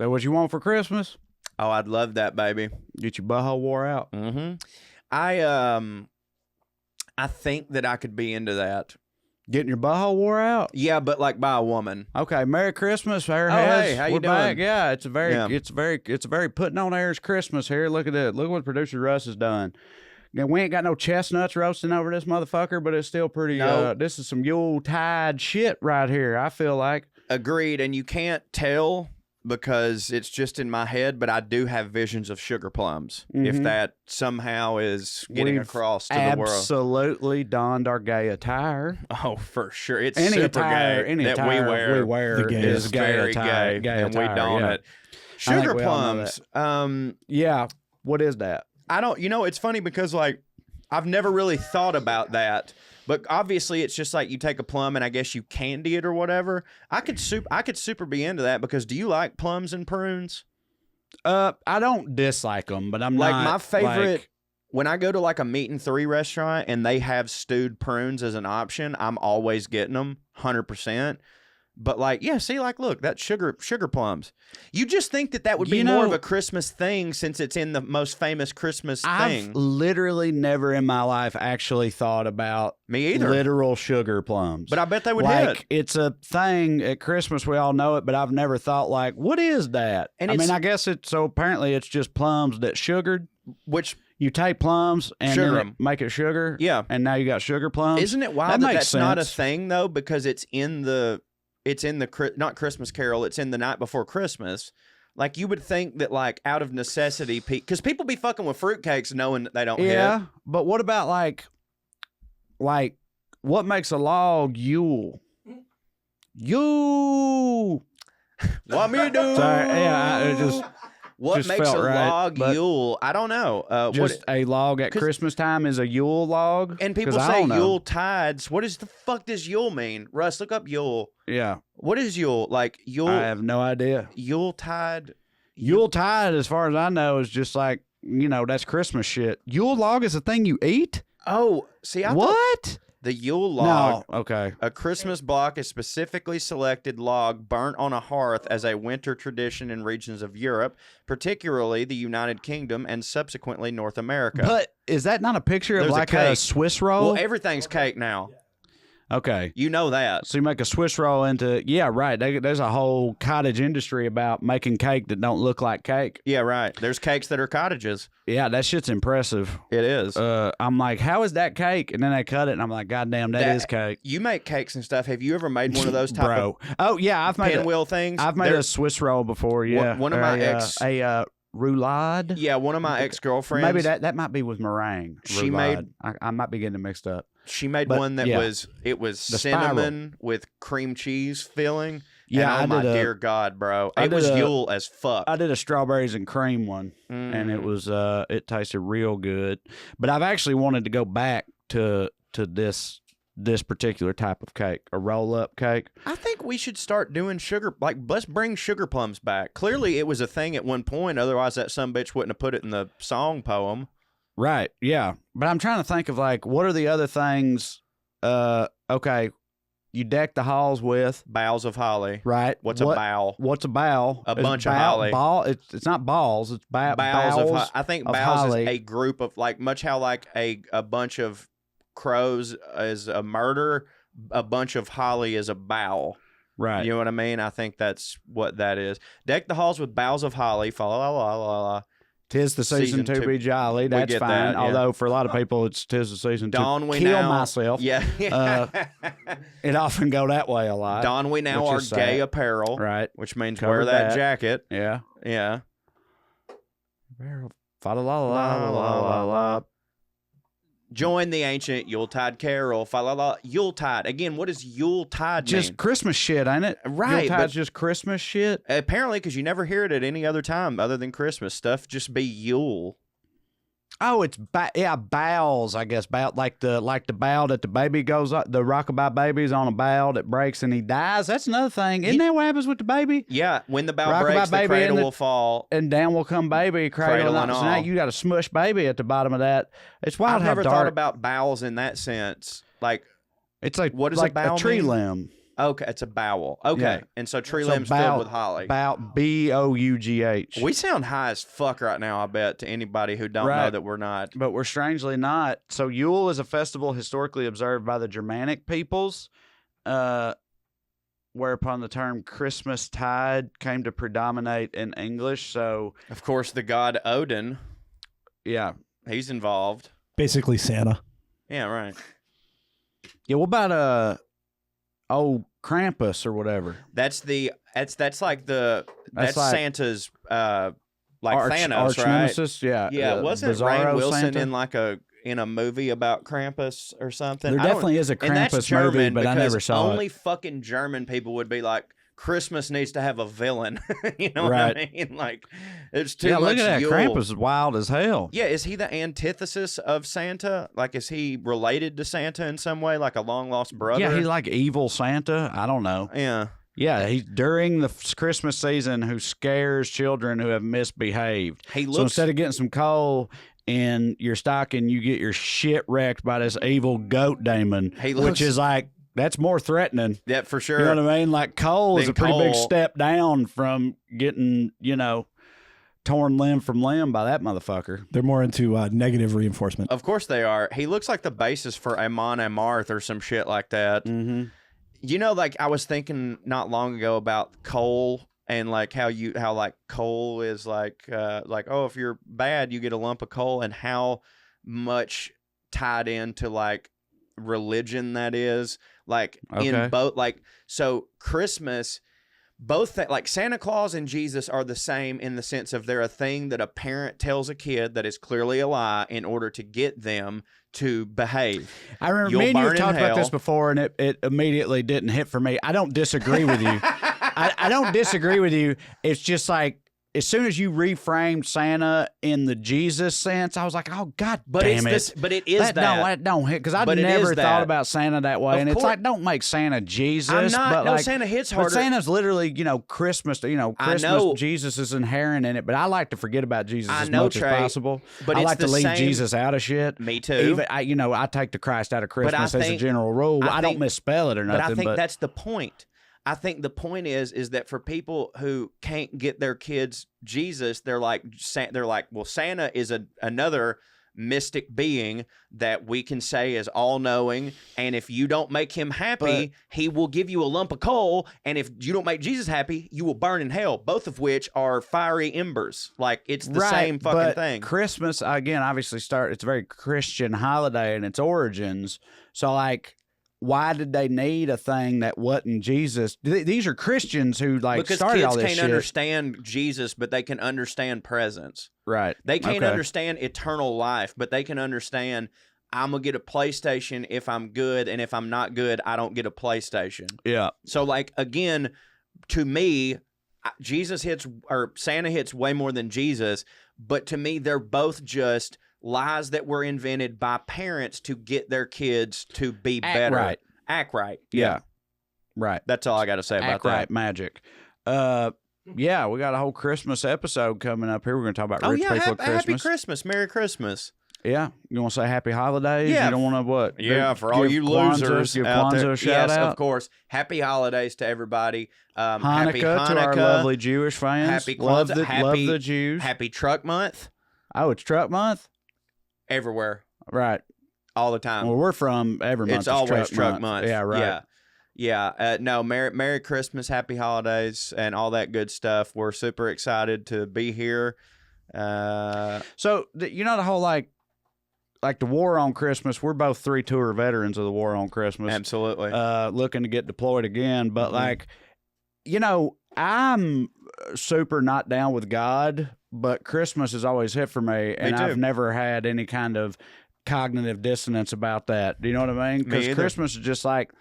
that what you want for Christmas? Oh, I'd love that, baby. Get your butthole wore out. Mm-hmm. I think that I could be into that. Getting your butthole wore out? Yeah, but like by a woman. Okay, Merry Christmas, Airheads. Oh, hey, how you We're doing? back. Yeah, it's a very Puttin On Airs Christmas here. Look at it. Look what producer Russ has done. Now, we ain't got no chestnuts roasting over this motherfucker, but it's still pretty. No. This is some Yuletide shit right here. I feel like. Agreed, and you can't tell because it's just in my head, but I do have visions of sugar plums. If that somehow is getting across to the world. Absolutely donned our gay attire. Oh, for sure. It's Any super attire, gay any that attire we wear the gay is gay very attire, gay, and attire, we don yeah. it. I think Sugar we all know plums. Yeah. What is that? I don't, it's funny because like I've never really thought about that, but obviously it's just like you take a plum and I guess you candy it or whatever. I could super be into that because do you like plums and prunes? I don't dislike them, but I'm like not my favorite. like, when I go to like a meat and three restaurant and they have stewed prunes as an option, I'm always getting them 100%. But like, yeah, see, like, look, that's sugar plums. You just think that would be more of a Christmas thing since it's in the most famous Christmas thing. I've literally never in my life actually thought about me either literal sugar plums. But I bet they would like, hit. It's a thing at Christmas. We all know it, but I've never thought like, what is that? And I mean, I guess so apparently it's just plums that sugared. Which you take plums and sugar then make it sugar. Yeah. And now you got sugar plums. Isn't it wild that makes that's sense. not a thing though? Because it's in the not Christmas Carol, it's in the Night Before Christmas. Like you would think that like out of necessity, because people be fucking with fruitcakes knowing that they don't hit. But what about like what makes a log Yule? Yule. What me do? Sorry, yeah, what just makes a felt right, log but Yule? I don't know. Just a log at Christmas time is a Yule log. And people say Yuletides. What the fuck does Yule mean? Russ, look up Yule. Yeah. What is Yule? Like Yule? I have no idea. Yuletide. Yuletide, as far as I know, is just like, that's Christmas shit. Yule log is a thing you eat? Oh, see, I what? thought the Yule log. No, okay. A Christmas block is specifically selected log burnt on a hearth as a winter tradition in regions of Europe, particularly the United Kingdom and subsequently North America. But is that not a picture of like a Swiss roll? Well, everything's cake now. Okay. You know that. So you make a Swiss roll into, yeah, right. There's a whole cottage industry about making cake that don't look like cake. Yeah, right. There's cakes that are cottages. Yeah, that shit's impressive. It is. I'm like, how is that cake? And then they cut it, and I'm like, God damn, that is cake. You make cakes and stuff. Have you ever made one of those type of Oh, yeah, I've made pinwheel things? I've made a Swiss roll before, yeah. One of my roulade? Yeah, one of my ex-girlfriends. Maybe that might be with meringue. She roulade. I might be getting it mixed up. She made one that was cinnamon with cream cheese filling. Yeah, and dear God, bro. It was Yule as fuck. I did a strawberries and cream one, and it was it tasted real good. But I've actually wanted to go back to this particular type of cake, a roll-up cake. I think we should start doing sugar, like, let's bring sugar plums back. Clearly, it was a thing at one point. Otherwise, that sumbitch wouldn't have put it in the song poem. Right, yeah. But I'm trying to think of, like, what are the other things? Okay, you deck the halls with boughs of holly. Right. What's a bough? What's a bough? A bunch of holly. It's not balls. It's boughs of I think boughs holly. Is a group of, like, much how, like, a bunch of crows is a murder, a bunch of holly is a bough. Right. You know what I mean? I think that's what that is. Deck the halls with boughs of holly. Fa la la la la. 'Tis the season to be jolly. That's fine. That, yeah. Although for a lot of people, it's 'tis the season Don to we kill now, myself. Yeah. It often go that way a lot. Don we now are gay apparel. Right. Which means Cover wear that jacket. Yeah. Yeah. Fa la la la la la la. Join the ancient Yuletide carol. Fa la la. Yuletide. Again, what does Yuletide mean? Just Christmas shit, ain't it? Right. Yuletide's just Christmas shit. Apparently, because you never hear it at any other time other than Christmas. Stuff just be Yule. Oh, it's bowels, I guess. Like the bow that the baby goes up. The rockabye baby's on a bow that breaks and he dies. That's another thing. Isn't that what happens with the baby? Yeah, when the bow breaks, the cradle will fall. And down will come baby, cradle and all. So now you got a smush baby at the bottom of that. It's wild I've how never dark. thought about bowels in that sense. Like, it's like what is like a bow tree mean? limb. Okay, it's a bowel. Okay, Yeah. and so tree So limbs filled with holly. Bough. We sound high as fuck right now, I bet, to anybody who don't know Right. that we're not. But we're strangely not. So Yule is a festival historically observed by the Germanic peoples, whereupon the term Christmas tide came to predominate in English. So, Of course, the god Odin, yeah. he's involved. Basically Santa. Yeah, right. Yeah, what about old Krampus or whatever? That's like That's like Santa's like Thanos, arch right? nemesis, yeah. Yeah, wasn't Rainn Bizarro Wilson Santa? in a movie about Krampus or something? There I don't- definitely is a and that's Krampus German movie, but I because never saw only it. fucking German people would be like, Christmas needs to have a villain. You know Right. what I mean? Like, it's too Yeah, much look at that. Yule. Krampus is wild as hell. Yeah, is he the antithesis of Santa? Like, is he related to Santa in some way, like a long lost brother? Yeah, he's like evil Santa. I don't know. Yeah. Yeah, he's during the Christmas season who scares children who have misbehaved. He So looks. instead of getting some coal in your stocking, you get your shit wrecked by this evil goat demon, He looks- which is like, that's more threatening. Yeah, for sure. You know what I mean? Like coal is Then a pretty big coal- step down from getting, torn limb from limb by that motherfucker. They're more into negative reinforcement. Of course they are. He looks like the basis for Amon Amarth or some shit like that. Mm-hmm. You know, like I was thinking not long ago about coal and like how like coal is like oh, if you're bad you get a lump of coal, and how much tied into like religion that is, like in Okay. both, like, so Christmas, both like Santa Claus and Jesus are the same in the sense of they're a thing that a parent tells a kid that is clearly a lie in order to get them to behave. I remember You'll me and you burn have in talked about this hell. before, and it immediately didn't hit for me. I don't disagree with you. I don't disagree with you. It's just like, as soon as you reframed Santa in the Jesus sense, I was like, "Oh God But damn it's it!" this, but it is that don't hit, because I But it never is thought that. about Santa that way. Of And it's course. like, don't make Santa Jesus. I'm not. But No, like, Santa hits but harder. Santa's literally, Christmas. I Christmas. know. Jesus is inherent in it, but I like to forget about Jesus I as know, much Trae, as possible. but I it's like to the leave same- Jesus out of shit. Me too. Even I take the Christ out of But I Christmas as a think- general rule. I I don't think- misspell it or But nothing. I think that's the point. I think the point is that for people who can't get their kids Jesus, they're like, well, Santa is another mystic being that we can say is all-knowing, and if you don't make him happy, he will give you a lump of coal, and if you don't make Jesus happy, you will burn in hell, both of which are fiery embers. Like, it's the same fucking but thing. Christmas, again, obviously it's a very Christian holiday in its origins. So, like, why did they need a thing that wasn't Jesus? These are Christians who, like, Because started kids all this can't shit. understand Jesus, but they can understand presence. Right. They can't Okay. understand eternal life, but they can understand, I'm going to get a PlayStation if I'm good, and if I'm not good, I don't get a PlayStation. Yeah. So, like, again, to me, Santa hits way more than Jesus, but to me, they're both just lies that were invented by parents to get their kids to be better. Right. Act right. Yeah. Right. That's all I got to say about Act that. right magic. Yeah, we got a whole Christmas episode coming up here. We're going to talk about Oh, rich yeah. people at Happy Christmas. Christmas. Merry Christmas. Yeah. You want to say happy holidays? Yeah. You don't want to what? Yeah, for all Give you Kwanzaa- losers give out there. Kwanzaa a shout Yes, out. of course. Happy holidays to everybody. Hanukkah, Happy Hanukkah to our lovely Jewish fans. Happy love Kwanzaa. love the Jews. Happy Truck Month. Oh, it's Truck Month? Everywhere, Right. all the time. Well, we're from every month. It's is always Truck Month. Yeah, right. Yeah. Yeah. No, Merry Christmas, Happy Holidays, and all that good stuff. We're super excited to be here. So, the whole like the war on Christmas, we're both 3-tour veterans of the war on Christmas. Absolutely. Looking to get deployed again. But, Mhm. like, I'm super not down with God, but Christmas has always hit for me. And too. I've never had any kind of cognitive dissonance about that. Do you know what I mean? Me Because either. Christmas is just like,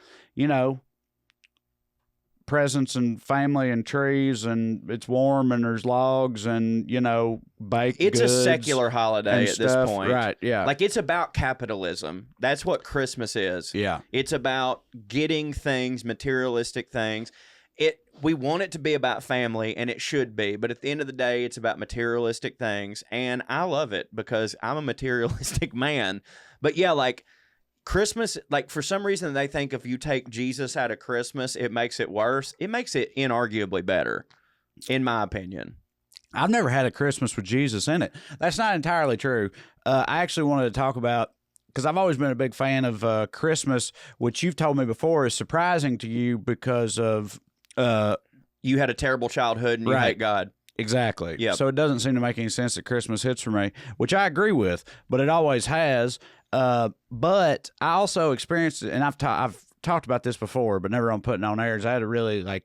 presents and family and trees, and it's warm and there's logs and baked It's goods a secular holiday and at this stuff. point. Right? Yeah. Like, it's about capitalism. That's what Christmas is. yeah. It's about getting things, materialistic things. We want it to be about family, and it should be. But at the end of the day, it's about materialistic things. And I love it because I'm a materialistic man. But yeah, like, Christmas, like for some reason they think if you take Jesus out of Christmas, it makes it worse. It makes it inarguably better, in my opinion. I've never had a Christmas with Jesus in it. That's not entirely true. I actually wanted to talk about, because I've always been a big fan of Christmas, which you've told me before is surprising to you because of... you had a terrible childhood and you hate God. Exactly. Yep. So it doesn't seem to make any sense that Christmas hits for me, which I agree with, but it always has. But I also experienced it, and I've talked about this before, but never on Puttin On Airs. I had a really I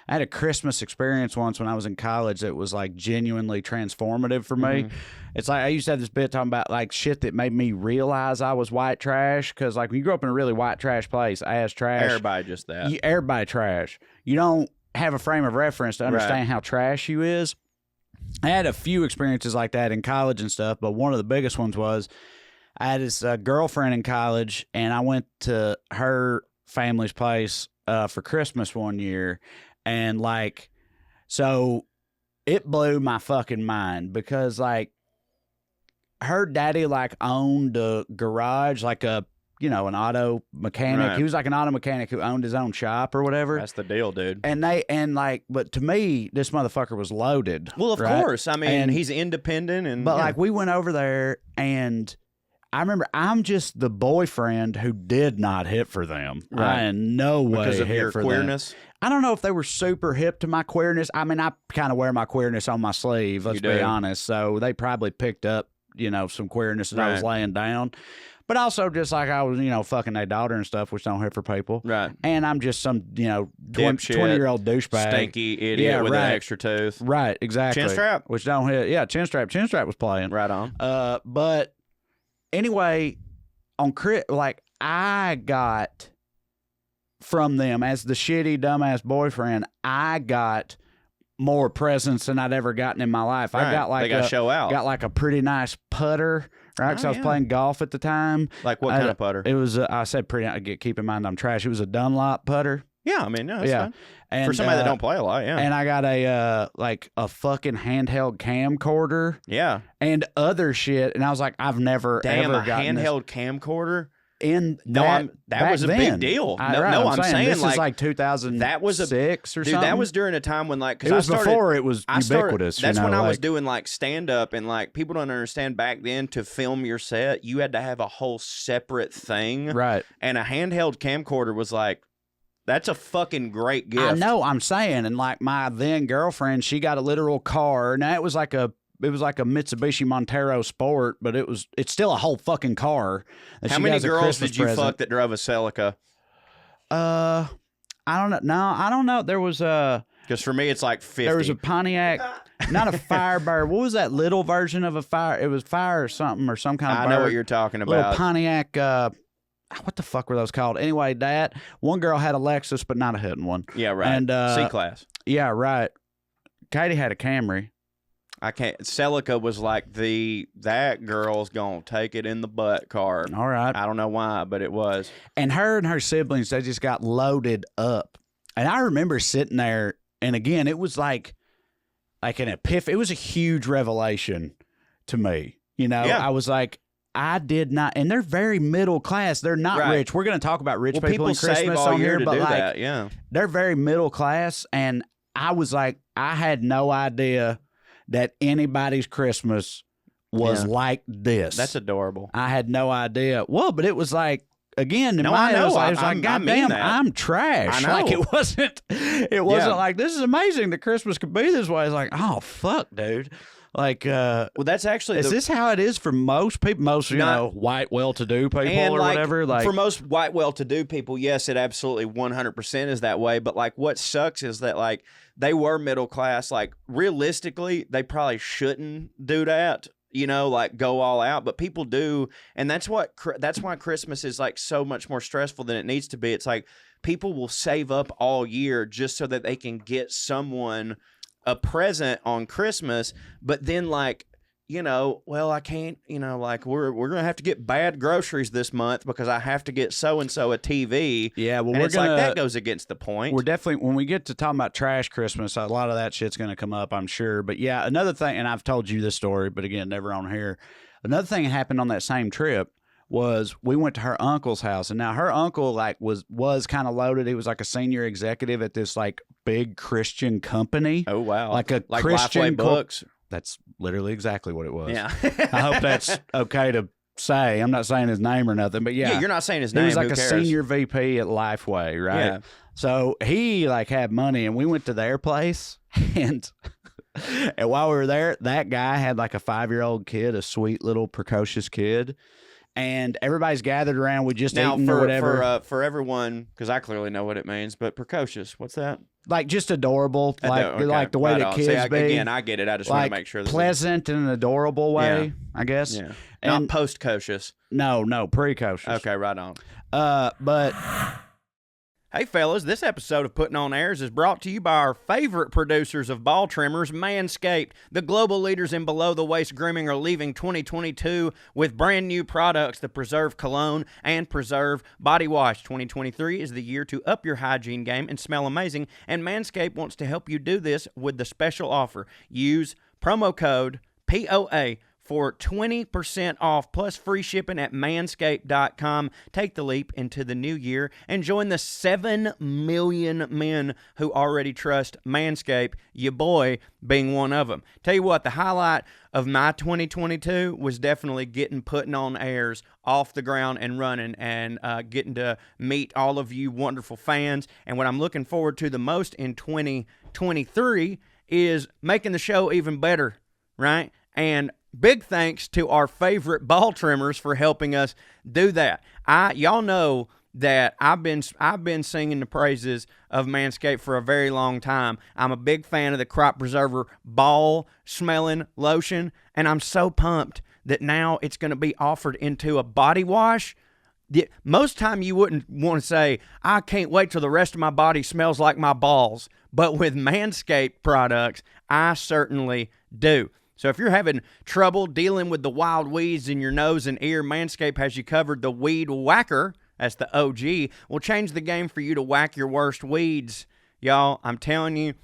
had a Christmas experience once when I was in college that was like genuinely transformative for me. It's like I used to have this bit talking about like shit that made me realize I was white trash, because like when you grow up in a really white trash place, ass trash, Everybody just that. Everybody trash. You don't have a frame of reference to understand how trash you is. I had a few experiences like that in college and stuff, but one of the biggest ones was I had this girlfriend in college, and I went to her family's place for Christmas one year, and like, so it blew my fucking mind because like her daddy like owned a garage, like a, you know, an auto mechanic. Right. He was like an auto mechanic who owned his own shop or whatever. That's the deal, dude. And like, but to me, this motherfucker was loaded. Well, of right? course. I mean, he's independent, and but like we went over there, and I remember I'm just the boyfriend who did not hit for them. Right. I in no way because of hit your for queerness. them. I don't know if they were super hip to my queerness. I mean, I kind of wear my queerness on my sleeve. Let's be honest. So they probably picked up, you know, some queerness that I was laying down. But also just like I was, you know, fucking their daughter and stuff, which don't hit for people. Right. And I'm just some, you know, 20-year-old douchebag. Stinky idiot with an extra tooth. Right, exactly. Chin strap. Which don't hit. Yeah, chin strap. Chin strap was playing. Right on. But anyway, on like I got from them as the shitty, dumbass boyfriend, I got more presents than I'd ever gotten in my life. Right. I got like they got show out. Got like a pretty nice putter. Right, because I was playing golf at the time. Like what kind of putter? It was, I said pretty, keep in mind I'm trash. It was a Dunlop putter. Yeah, I mean, no, that's fine. And, for somebody that don't play a lot, yeah. And I got like a fucking handheld camcorder. Yeah. And other shit. And I was like, I've never ever gotten handheld camcorder? That was a big deal. I'm saying this is like 2006 that was or something. That was during a time when like it was before it was ubiquitous. That's when I was doing like stand up, and like people don't understand back then to film your set you had to have a whole separate thing, right? And a handheld camcorder was like, that's a fucking great gift. I know, I'm saying, and like my then girlfriend, she got a literal car. Now it was like a Mitsubishi Montero Sport, but it's still a whole fucking car. How many girls did you fuck that drove a Celica? I don't know. No, I don't know. There was because for me it's like 50. There was a Pontiac, not a Firebird. What was that little version of a Fire? It was Fire or something, or some kind of bird. I know what you're talking about. Little Pontiac. What the fuck were those called? Anyway, one girl had a Lexus, but not a hidden one. Yeah, right. And C-Class. Yeah, right. Katie had a Camry. I can't. Celica was like that girl's gonna take it in the butt car. All right. I don't know why, but it was. And her siblings, they just got loaded up. And I remember sitting there, and again, it was like an epiphany. It was a huge revelation to me. You know, I was like, I did not, and they're very middle class. They're not rich. We're going to talk about rich people in Christmas on here, but like, they're very middle class. And I was like, I had no idea that anybody's Christmas was like this. That's adorable. I had no idea. Well, but it was like, again, in I know. was like, goddamn, I'm trash. I know. Like it wasn't like, this is amazing that Christmas could be this way. It's like, oh fuck, dude. Like, well, that's actually is this how it is for most people? Most, you know, white, well-to-do people or whatever. Like for most white, well-to-do people, yes, it absolutely 100% is that way. But like, what sucks is that like they were middle class. Like realistically, they probably shouldn't do that. You know, like go all out, but people do, and that's why Christmas is like so much more stressful than it needs to be. It's like people will save up all year just so that they can get someone a present on Christmas, but then like, you know, well, I can't, you know, like we're gonna have to get bad groceries this month because I have to get so and so a TV. Yeah, well, and it's like that goes against the point. We're definitely, when we get to talking about trash Christmas, a lot of that shit's gonna come up, I'm sure. But yeah, another thing, and I've told you this story, but again, never on here. Another thing that happened on that same trip was we went to her uncle's house, and now her uncle like was kind of loaded. He was like a senior executive at this like big Christian company. Oh wow, like a like Christian Lifeway Books. That's literally exactly what it was. Yeah, I hope that's okay to say. I'm not saying his name or nothing, but yeah, you're not saying his name. He was like Who a cares? senior VP at Lifeway, right? Yeah. So he like had money, and we went to their place, and while we were there, that guy had like a 5-year-old kid, a sweet little precocious kid, and everybody's gathered around. We just eaten or whatever. For everyone, because I clearly know what it means, but precocious, what's that? Like just adorable, Okay, like the way right that on. kids See, be. Again, I get it. I just want like to make sure that pleasant in an adorable way, I guess. Yeah. And Not post-cocious. no, precocious. Okay, right on. But Hey, fellas, this episode of Puttin On Airs is brought to you by our favorite producers of ball trimmers, Manscaped. The global leaders in below-the-waist grooming are leaving 2022 with brand new products that preserve cologne and preserve body wash. 2023 is the year to up your hygiene game and smell amazing, and Manscaped wants to help you do this with the special offer. Use promo code POA for 20% off plus free shipping at manscaped.com. Take the leap into the new year and join the 7 million men who already trust Manscaped, your boy being one of them. Tell you what, the highlight of my 2022 was definitely Puttin On Airs off the ground and running, and getting to meet all of you wonderful fans. And what I'm looking forward to the most in 2023 is making the show even better, right? And big thanks to our favorite ball trimmers for helping us do that. Y'all know that I've been singing the praises of Manscaped for a very long time. I'm a big fan of the Crop Preserver ball smelling lotion, and I'm so pumped that now it's going to be offered into a body wash. Most time you wouldn't want to say, I can't wait till the rest of my body smells like my balls. But with Manscaped products, I certainly do. So if you're having trouble dealing with the wild weeds in your nose and ear, Manscaped has you covered. The Weed Whacker, that's the OG, will change the game for you to whack your worst weeds. Y'all, I'm telling you,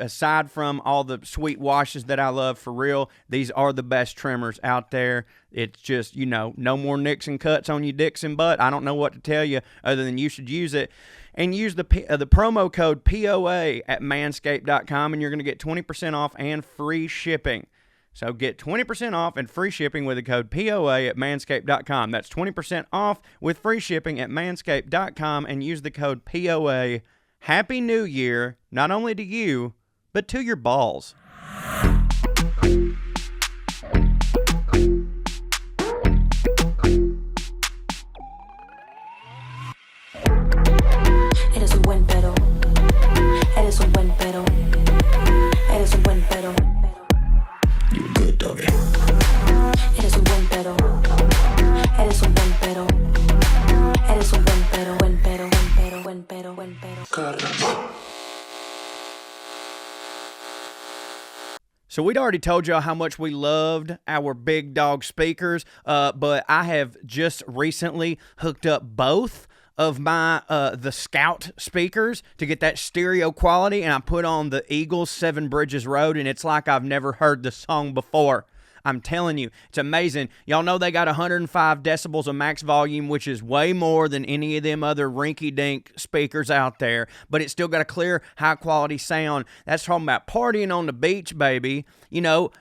aside from all the sweet washes that I love, for real, these are the best trimmers out there. It's just, no more nicks and cuts on your dicks and butt. I don't know what to tell you other than you should use it. And use the promo code POA at manscaped.com, and you're going to get 20% off and free shipping. So get 20% off and free shipping with the code POA at manscaped.com. That's 20% off with free shipping at manscaped.com, and use the code POA. Happy New Year, not only to you, but to your balls. Eres un buen pedo. Eres un buen pedo. Eres un buen pedo. You good, doggy. Eres un buen pedo. Eres un buen pedo. Eres un buen pedo. Buen pedo. Buen pedo. Buen pedo. Buen pedo. So we'd already told y'all how much we loved our big dog speakers, but I have just recently hooked up both of my the Scout speakers to get that stereo quality, and I put on the Eagles 7 Bridges Road, and it's like I've never heard the song before. I'm telling you, it's amazing. Y'all know they got 105 decibels of max volume, which is way more than any of them other rinky-dink speakers out there, but it's still got a clear, high-quality sound. That's talking about partying on the beach, baby.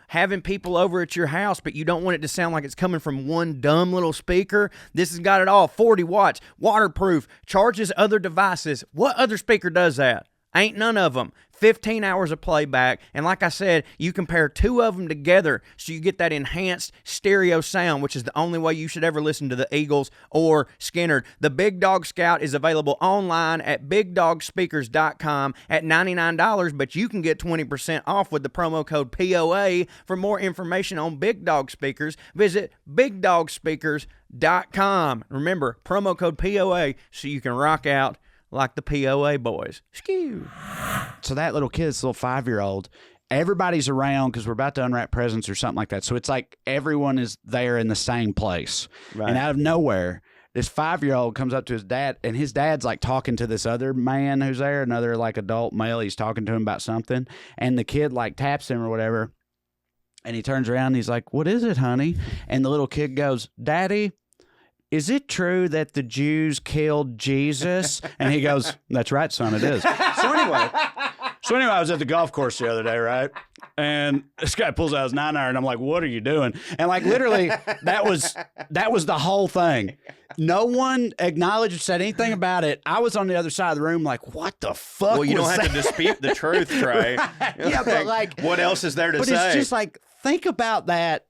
Having people over at your house, but you don't want it to sound like it's coming from one dumb little speaker. This has got it all. 40 watts, waterproof, charges other devices. What other speaker does that? Ain't none of them. 15 hours of playback, and like I said, you compare 2 of them together so you get that enhanced stereo sound, which is the only way you should ever listen to the Eagles or Skinner. The Big Dog Scout is available online at bigdogspeakers.com at $99, but you can get 20% off with the promo code POA. For more information on Big Dog Speakers, visit bigdogspeakers.com. Remember, promo code POA so you can rock out like the POA boys. Skew. So that little kid, this little 5-year-old, everybody's around because we're about to unwrap presents or something like that. So it's like everyone is there in the same place. Right. And out of nowhere, this 5-year-old comes up to his dad, and his dad's like talking to this other man who's there, another like adult male. He's talking to him about something, and the kid like taps him or whatever, and he turns around and he's like, "What is it, honey?" And the little kid goes, "Daddy, is it true that the Jews killed Jesus? And he goes, that's right, son, it is. So anyway, I was at the golf course the other day, right? And this guy pulls out his 9-iron. I'm like, what are you doing? And like literally, that was the whole thing. No one acknowledged or said anything about it. I was on the other side of the room like, what the fuck? Well, you don't have to dispute the truth, Trae. Yeah, but like, what else is there to but say? it's just like, think about that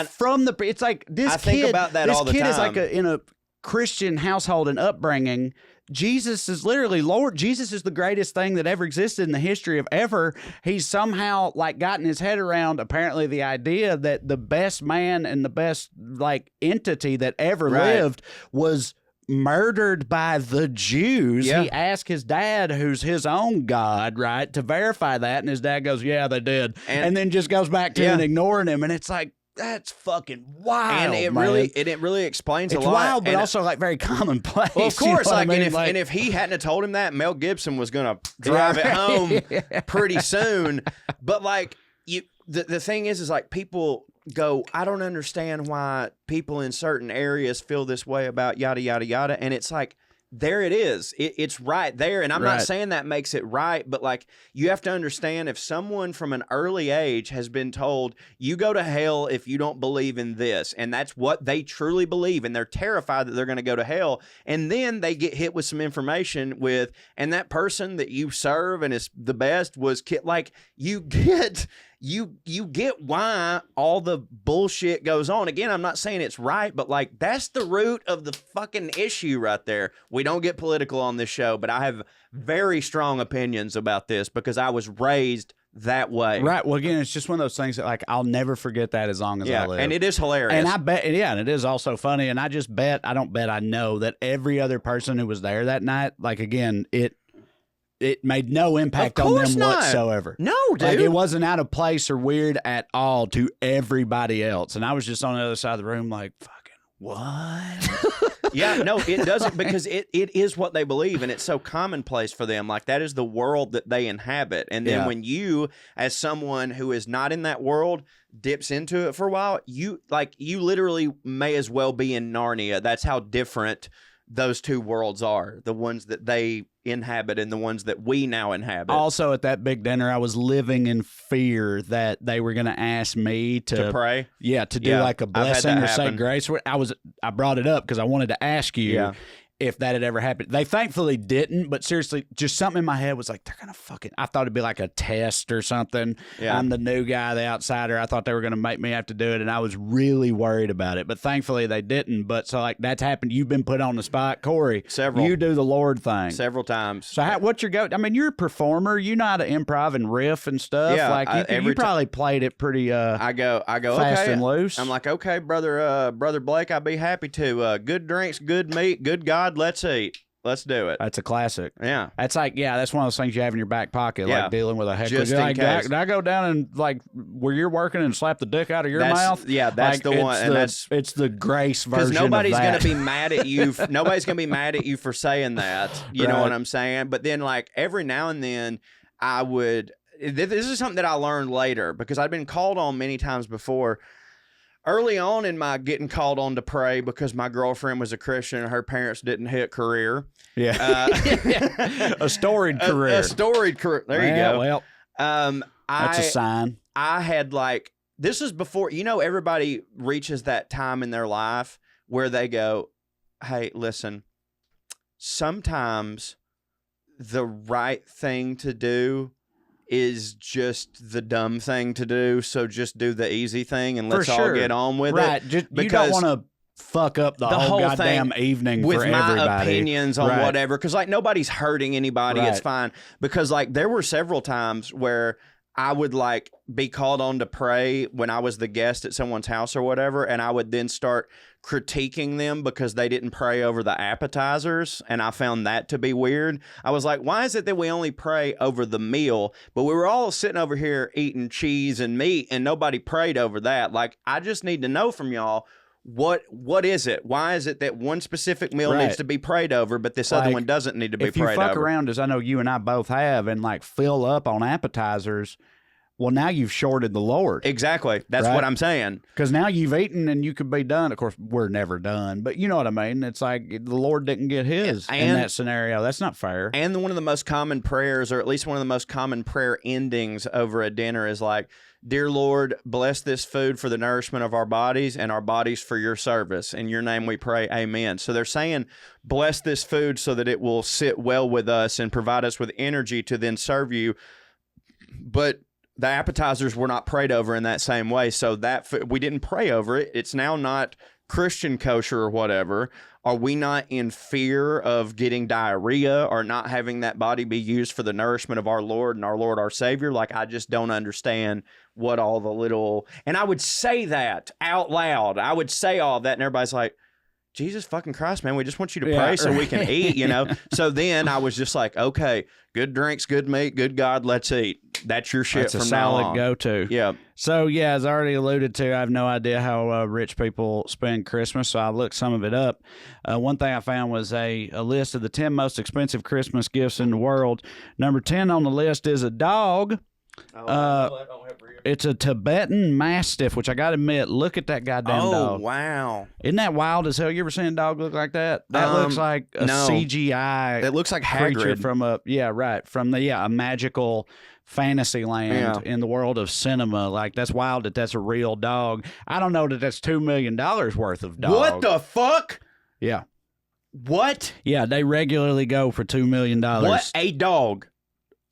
from the. It's like this I kid. think about that this all the kid time. is like in a Christian household and upbringing. Jesus is literally Lord. Jesus is the greatest thing that ever existed in the history of ever. He's somehow like gotten his head around apparently the idea that the best man and the best like entity that ever lived was murdered by the Jews. Yeah. He asked his dad, who's his own God, right, to verify that, and his dad goes, "Yeah, they did," and then just goes back to and ignoring him, and it's like. That's fucking wild, and it man. really explains it's a lot. wild, but and also like very commonplace. well, of course, you know like, what I mean? and if he hadn't have told him that, Mel Gibson was gonna drive it home pretty soon. But like the thing is like people go, I don't understand why people in certain areas feel this way about yada yada yada, and it's like. There it is. It's right there. And I'm not saying that makes it right, but like you have to understand if someone from an early age has been told you go to hell if you don't believe in this, and that's what they truly believe, and they're terrified that they're going to go to hell, and then they get hit with some information with, and that person that you serve and is the best was like you get why all the bullshit goes on. Again, I'm not saying it's right, but like that's the root of the fucking issue right there. We don't get political on this show, but I have very strong opinions about this because I was raised that way. Right. Well, again, it's just one of those things that like I'll never forget that as long as I live. And it is hilarious. And I bet, and it is also funny. And I just bet, I know that every other person who was there that night, like again, it made no impact on them whatsoever. No, dude. Like it wasn't out of place or weird at all to everybody else. And I was just on the other side of the room like, fucking what? Yeah, no, it doesn't because it is what they believe and it's so commonplace for them. Like that is the world that they inhabit. And then when you, as someone who is not in that world, dips into it for a while, you literally may as well be in Narnia. That's how different those two worlds are. The ones that they inhabit and the ones that we now inhabit. Also at that big dinner, I was living in fear that they were going to ask me to pray. Yeah, to do like a blessing or say grace. I brought it up because I wanted to ask you if that had ever happened. They thankfully didn't, but seriously, just something in my head was like, they're going to fucking, I thought it'd be like a test or something. Yeah. I'm the new guy, the outsider. I thought they were going to make me have to do it, and I was really worried about it, but thankfully they didn't. But so like that's happened. You've been put on the spot. Corey, several. You do the Lord thing. Several times. So what's your go? I mean, you're a performer. You know how to improv and riff and stuff. Yeah, like you probably played it pretty I go fast okay. and loose. I'm like, okay, brother Blake, I'd be happy to. Good drinks, good meat, good God, let's eat. Let's do it. That's a classic. Yeah. That's like, that's one of those things you have in your back pocket, like dealing with a heckler. Just in case. Did I go down and like where you're working and slap the dick out of your mouth? Yeah, that's like, the one. And it's the grace version. Because nobody's going to be mad at you. Nobody's going to be mad at you for saying that. You know what I'm saying? But then like every now and then I would, this is something that I learned later because I'd been called on many times before. Early on in my getting called on to pray because my girlfriend was a Christian and her parents didn't hit career. Yeah. A storied career. A storied career. There you go. Well, that's a sign. I had like, this is before, everybody reaches that time in their life where they go, hey, listen, sometimes the right thing to do is just the dumb thing to do, so just do the easy thing and let's all get on with it. Just, you don't want to fuck up the whole goddamn evening with for my everybody. Opinions on whatever, because like nobody's hurting anybody. It's fine. Because like there were several times where I would like be called on to pray when I was the guest at someone's house or whatever, and I would then start critiquing them because they didn't pray over the appetizers, and I found that to be weird. I was like, why is it that we only pray over the meal, but we were all sitting over here eating cheese and meat and nobody prayed over that? Like, I just need to know from y'all, what is it? Why is it that one specific meal needs to be prayed over, but this other one doesn't need to be prayed over? If you fuck around, as I know you and I both have, and like fill up on appetizers, Well, now you've shorted the Lord. Exactly. That's Right? what I'm saying. Because now you've eaten and you could be done. Of course, we're never done, but you know what I mean? It's like the Lord didn't get his in that scenario. That's not fair. And one of the most common prayers, or at least one of the most common prayer endings over a dinner is like, "Dear Lord, bless this food for the nourishment of our bodies and our bodies for your service. In your name we pray, amen." So they're saying, bless this food so that it will sit well with us and provide us with energy to then serve you. But the appetizers were not prayed over in that same way. So that we didn't pray over it. It's now not Christian kosher or whatever. Are we not in fear of getting diarrhea or not having that body be used for the nourishment of our Lord and our Savior? Like, I just don't understand what all the little, and I would say that out loud. I would say all that and everybody's like, Jesus fucking Christ, man, we just want you to pray so we can eat, you know? So then I was just like, okay, good drinks, good meat, good God, let's eat. That's your shit. That's from a now solid on. go-to. Yeah. So, yeah, as I already alluded to, I have no idea how rich people spend Christmas, so I looked some of it up. One thing I found was a list of the 10 most expensive Christmas gifts in the world. Number 10 on the list is a dog. It's a Tibetan Mastiff, which I got to admit, look at that goddamn dog. Oh, wow. Isn't that wild as hell? You ever seen a dog look like that? That looks like a CGI. It looks like creature Hagrid. from a magical fantasy land in the world of cinema. Like, that's wild that that's a real dog. I don't know that that's $2 million worth of dog. What the fuck? Yeah. What? Yeah, they regularly go for $2 million. What? A dog.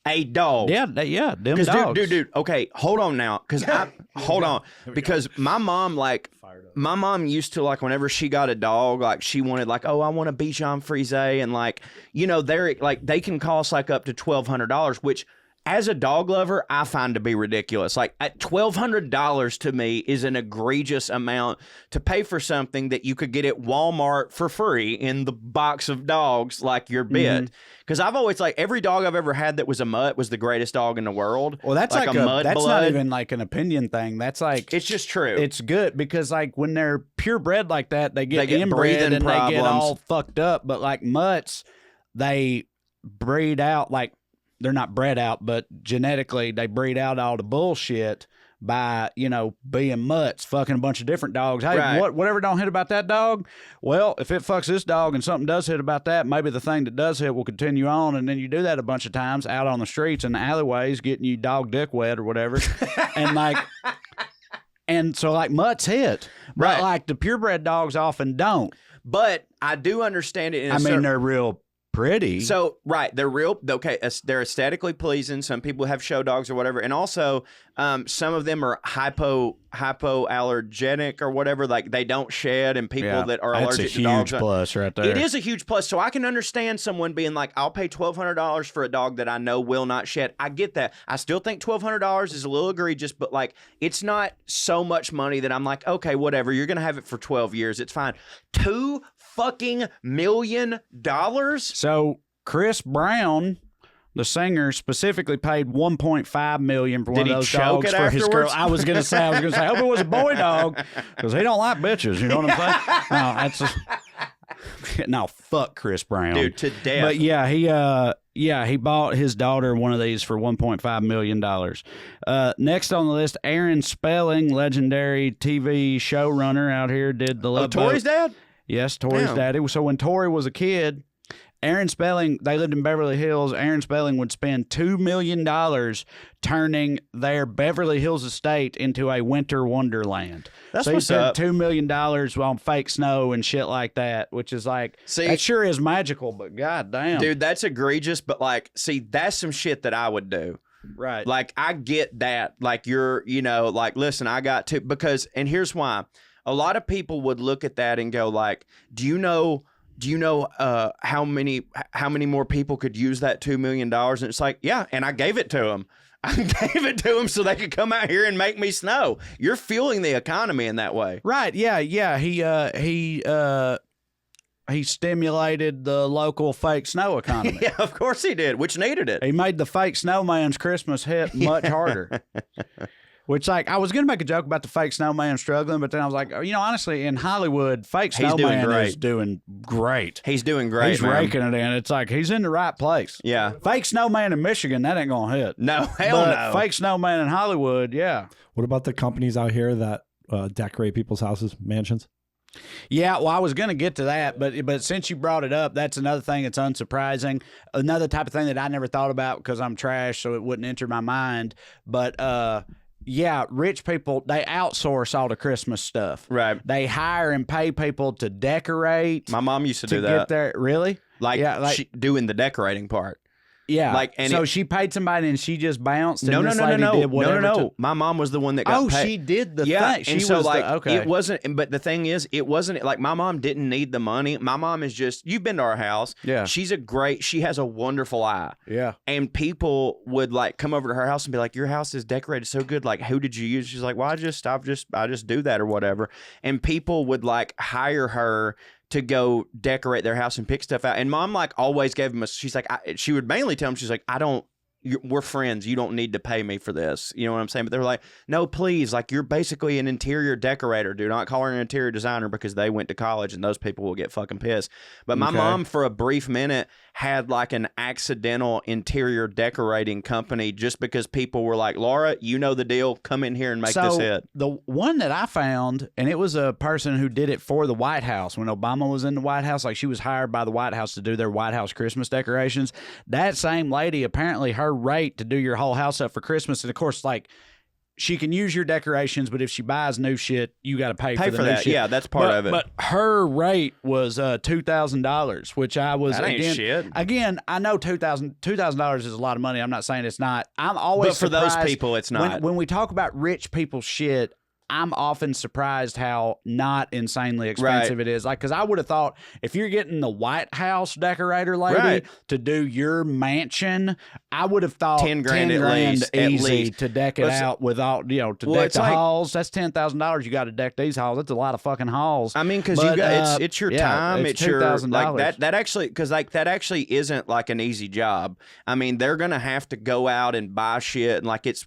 A dog. Yeah, them dogs. Dude. Okay, hold on now, hold on, because my mom used to, like, whenever she got a dog, like, she wanted, like, oh, I want a Bichon Frise, and, like, you know, they're like, they can cost like up to $1,200, which, as a dog lover, I find to be ridiculous. Like, at $1,200 to me is an egregious amount to pay for something that you could get at Walmart for free in the box of dogs, like your bit. Because I've always, like, every dog I've ever had that was a mutt was the greatest dog in the world. Well, that's like a mud that's blood. not even like an opinion thing. That's like, it's just true. It's good because, like, when they're purebred like that, they get breathing inbred and problems. they get all fucked up. But like mutts, they breed out, like, they're not bred out, but genetically they breed out all the bullshit by, you know, being mutts, fucking a bunch of different dogs. Hey, Right. whatever don't hit about that dog, well, if it fucks this dog and something does hit about that, maybe the thing that does hit will continue on, and then you do that a bunch of times out on the streets and the alleyways, getting you dog dick wet or whatever, and like, and so like mutts hit, but Right. like the purebred dogs often don't. But I do understand it. They're real pretty. So, right, they're real. Okay, they're aesthetically pleasing. Some people have show dogs or whatever, and also some of them are hypoallergenic or whatever. Like, they don't shed, and people that are allergic to dogs. That's a huge plus right there. It is a huge plus. So I can understand someone being like, "I'll pay $1,200 for a dog that I know will not shed." I get that. I still think $1,200 is a little egregious, but like, it's not so much money that I'm like, okay, whatever. You're gonna have it for 12 years. It's fine. $2 fucking million. So Chris Brown, the singer, specifically paid $1.5 million for one of those choke dogs it for his girl. afterwards? I was gonna say, I hope it was a boy dog because he don't like bitches. You know what I'm saying? No, that's no, fuck Chris Brown, Dude, to death. But yeah, he bought his daughter one of these for $1.5 million. Next on the list, Aaron Spelling, legendary TV showrunner out here, did the Love Boat. Tori's dad? Yes, Tori's Damn. daddy. So when Tori was a kid, Aaron Spelling, they lived in Beverly Hills. Aaron Spelling would spend $2 million turning their Beverly Hills estate into a winter wonderland. That's so he what's spent up. $2 million on fake snow and shit like that, which is like, See, that sure is magical, but goddamn. dude, that's egregious. But like, see, that's some shit that I would do. Right. Like, I get that. Like, you're, you know, like, listen, I got to, because, and here's why. A lot of people would look at that and go like, do you know how many more people could use that $2 million? And it's like, yeah, and I gave it to them. I gave it to them so they could come out here and make me snow. You're fueling the economy in that way. Right. Yeah. He stimulated the local fake snow economy. Yeah, of course he did, which needed it. He made the fake snowman's Christmas hit much harder. Which, like, I was going to make a joke about the fake snowman struggling, but then I was like, you know, honestly, in Hollywood, fake He's doing snowman great. is doing great. He's doing great, He's man. raking it in. It's like he's in the right place. Yeah. Fake snowman in Michigan, that ain't going to hit. No, hell But no. fake snowman in Hollywood, yeah. What about the companies out here that decorate people's houses, mansions? Yeah, well, I was going to get to that, but since you brought it up, that's another thing that's unsurprising. Another type of thing that I never thought about because I'm trash, so it wouldn't enter my mind. But yeah, rich people, they outsource all the Christmas stuff. Right. They hire and pay people to decorate. My mom used to do get that. there. Really? Like, yeah, like doing the decorating part. yeah. like, and so it- she paid somebody and she just bounced. And No. Did whatever No. My mom was the one that got paid. she did the Yeah, thing. She and so was like okay. it wasn't. But the thing is, it wasn't like my mom didn't need the money. My mom is just. You've been to our house. Yeah. She has a wonderful eye. Yeah. And people would like come over to her house and be like, "Your house is decorated so good. Like, who did you use?" She's like, "Well, I just do that or whatever." And people would like hire her to go decorate their house and pick stuff out. And mom like always gave them she's like, she would mainly tell them, she's like, we're friends. You don't need to pay me for this. You know what I'm saying? But they were like, no, please. Like, you're basically an interior decorator. Do not call her an interior designer because they went to college and those people will get fucking pissed. But my mom, for a brief minute, had like an accidental interior decorating company just because people were like, Laura, you know the deal. Come in here and make this hit. The one that I found, and it was a person who did it for the White House when Obama was in the White House. Like, she was hired by the White House to do their White House Christmas decorations. That same lady, apparently her rate to do your whole house up for Christmas, and of course, like, she can use your decorations, but if she buys new shit, you got to pay for the new that. shit. Yeah, that's part of it. But her rate was $2,000, which I was That ain't shit. Again, I know $2,000 is a lot of money. I'm not saying it's not. I'm always But for those surprised people, it's not. When we talk about rich people shit, I'm often surprised how not insanely expensive it is. Like, because I would have thought if you're getting the White House decorator lady to do your mansion, I would have thought 10 grand at least, easy to deck it out without, to deck it's the like- halls. That's $10,000. You got to deck these halls. That's a lot of fucking halls. I mean, because But, you got it's your time, it's your $2,000. like that actually because like that actually isn't like an easy job. I mean, they're gonna have to go out and buy shit and like it's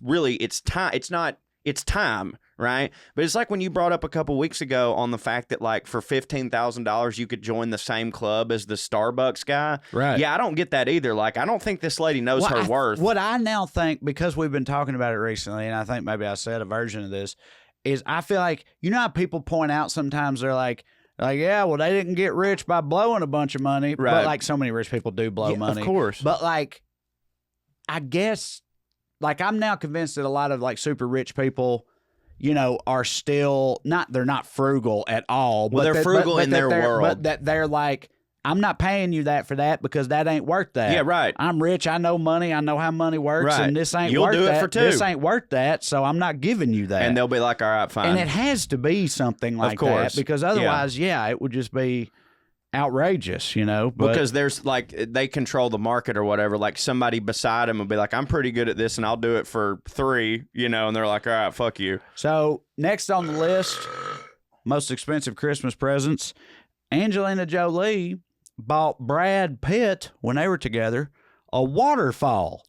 time. It's time, right? But it's like when you brought up a couple weeks ago on the fact that like for $15,000 you could join the same club as the Starbucks guy. Right. Yeah, I don't get that either. Like, I don't think this lady knows her worth. What I now think, because we've been talking about it recently, and I think maybe I said a version of this, is I feel like, you know how people point out sometimes they're like, yeah, well, they didn't get rich by blowing a bunch of money. Right. But like so many rich people do blow money. Of course. But like, I guess, like, I'm now convinced that a lot of like super rich people, are still they're not frugal at all. Well, they're frugal in their world. But that they're like, I'm not paying you that for that because that ain't worth that. Yeah, right. I'm rich. I know money. I know how money works. Right. And this ain't You'll worth do it that. for two. This ain't worth that. So I'm not giving you that. And they'll be like, all right, fine. And it has to be something like course. that because otherwise, it would just be outrageous, But, because there's like they control the market or whatever. Like somebody beside them will be like, I'm pretty good at this and I'll do it for $3, and they're like, all right, fuck you. So next on the list, most expensive Christmas presents, Angelina Jolie bought Brad Pitt when they were together a waterfall.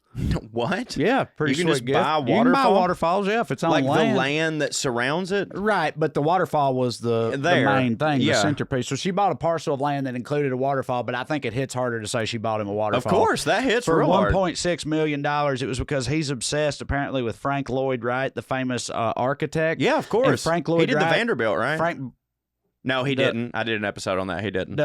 What? Yeah, pretty You can sweet just gift. buy a You can buy waterfall? waterfalls, if it's on Like land. the land that surrounds it? Right, but the waterfall was the main thing, the centerpiece. So she bought a parcel of land that included a waterfall, but I think it hits harder to say she bought him a waterfall. Of course, that hits for real hard. $1.6 million. It was because he's obsessed, apparently, with Frank Lloyd Wright, the famous architect. Yeah, of course. And Frank Lloyd he did Wright, the Vanderbilt, right? No, he didn't. I did an episode on that. He didn't.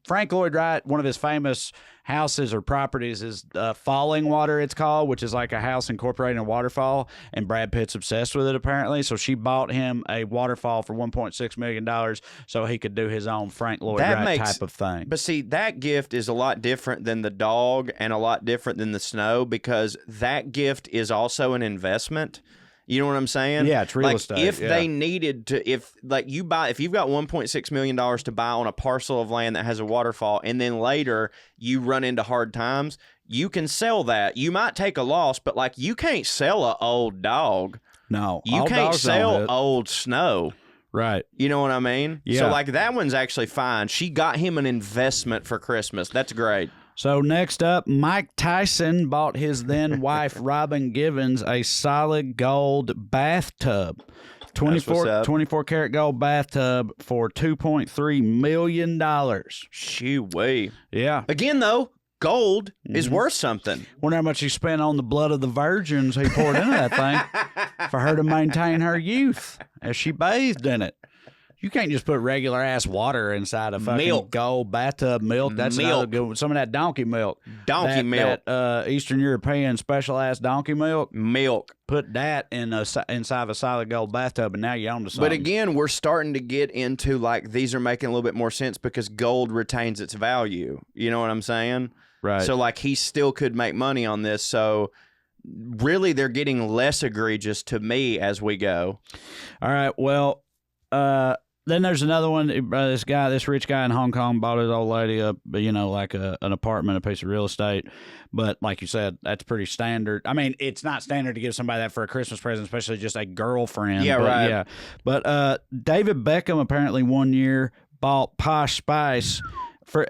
Frank Lloyd Wright, one of his famous houses or properties is Falling Water, it's called, which is like a house incorporating a waterfall, and Brad Pitt's obsessed with it, apparently. So she bought him a waterfall for $1.6 million so he could do his own Frank Lloyd Wright type of thing. But see, that gift is a lot different than the dog and a lot different than the snow because that gift is also an investment. You know what I'm saying? Yeah, it's real estate. If they needed to, if you've got $1.6 million to buy on a parcel of land that has a waterfall, and then later you run into hard times, you can sell that. You might take a loss, but like you can't sell an old dog. No, you can't sell old snow. Right. You know what I mean? Yeah. So like that one's actually fine. She got him an investment for Christmas. That's great. So next up, Mike Tyson bought his then wife Robin Givens a solid gold bathtub. 24 karat gold bathtub for $2.3 million. Shoo-wee. Yeah. Again, though, gold is worth something. Wonder how much he spent on the blood of the virgins he poured into that thing for her to maintain her youth as she bathed in it. You can't just put regular ass water inside a fucking gold bathtub milk. That's another good one. Some of that donkey milk. That Eastern European special ass donkey milk. Put that inside of a solid gold bathtub, and now you're on to something. But again, we're starting to get into like these are making a little bit more sense because gold retains its value. You know what I'm saying? Right. So like he still could make money on this. So really, they're getting less egregious to me as we go. All right. Well, then there's another one. This rich guy in Hong Kong bought his old lady like an apartment, a piece of real estate. But like you said, that's pretty standard. I mean, it's not standard to give somebody that for a Christmas present, especially just a girlfriend. Yeah, right. Yeah. But David Beckham apparently one year bought Posh Spice.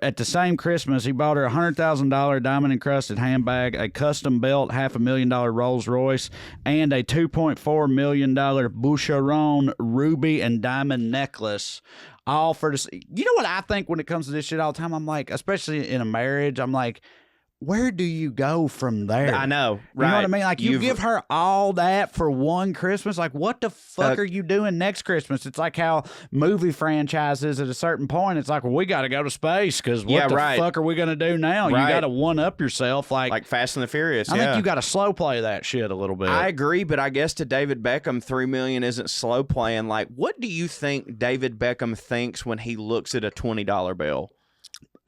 At the same Christmas, he bought her a $100,000 diamond-encrusted handbag, a custom belt, $500,000 Rolls-Royce, and a $2.4 million Boucheron ruby and diamond necklace. All for this. You know what I think when it comes to this shit all the time? I'm like, especially in a marriage, I'm like, where do you go from there? I know, right? You know what I mean? Like, you give her all that for one Christmas. Like, what the fuck are you doing next Christmas? It's like how movie franchises at a certain point, it's like, well, we got to go to space because what the fuck are we going to do now? Right. You got to one-up yourself. Like Fast and the Furious, I think you got to slow play that shit a little bit. I agree, but I guess to David Beckham, $3 million isn't slow playing. Like, what do you think David Beckham thinks when he looks at a $20 bill?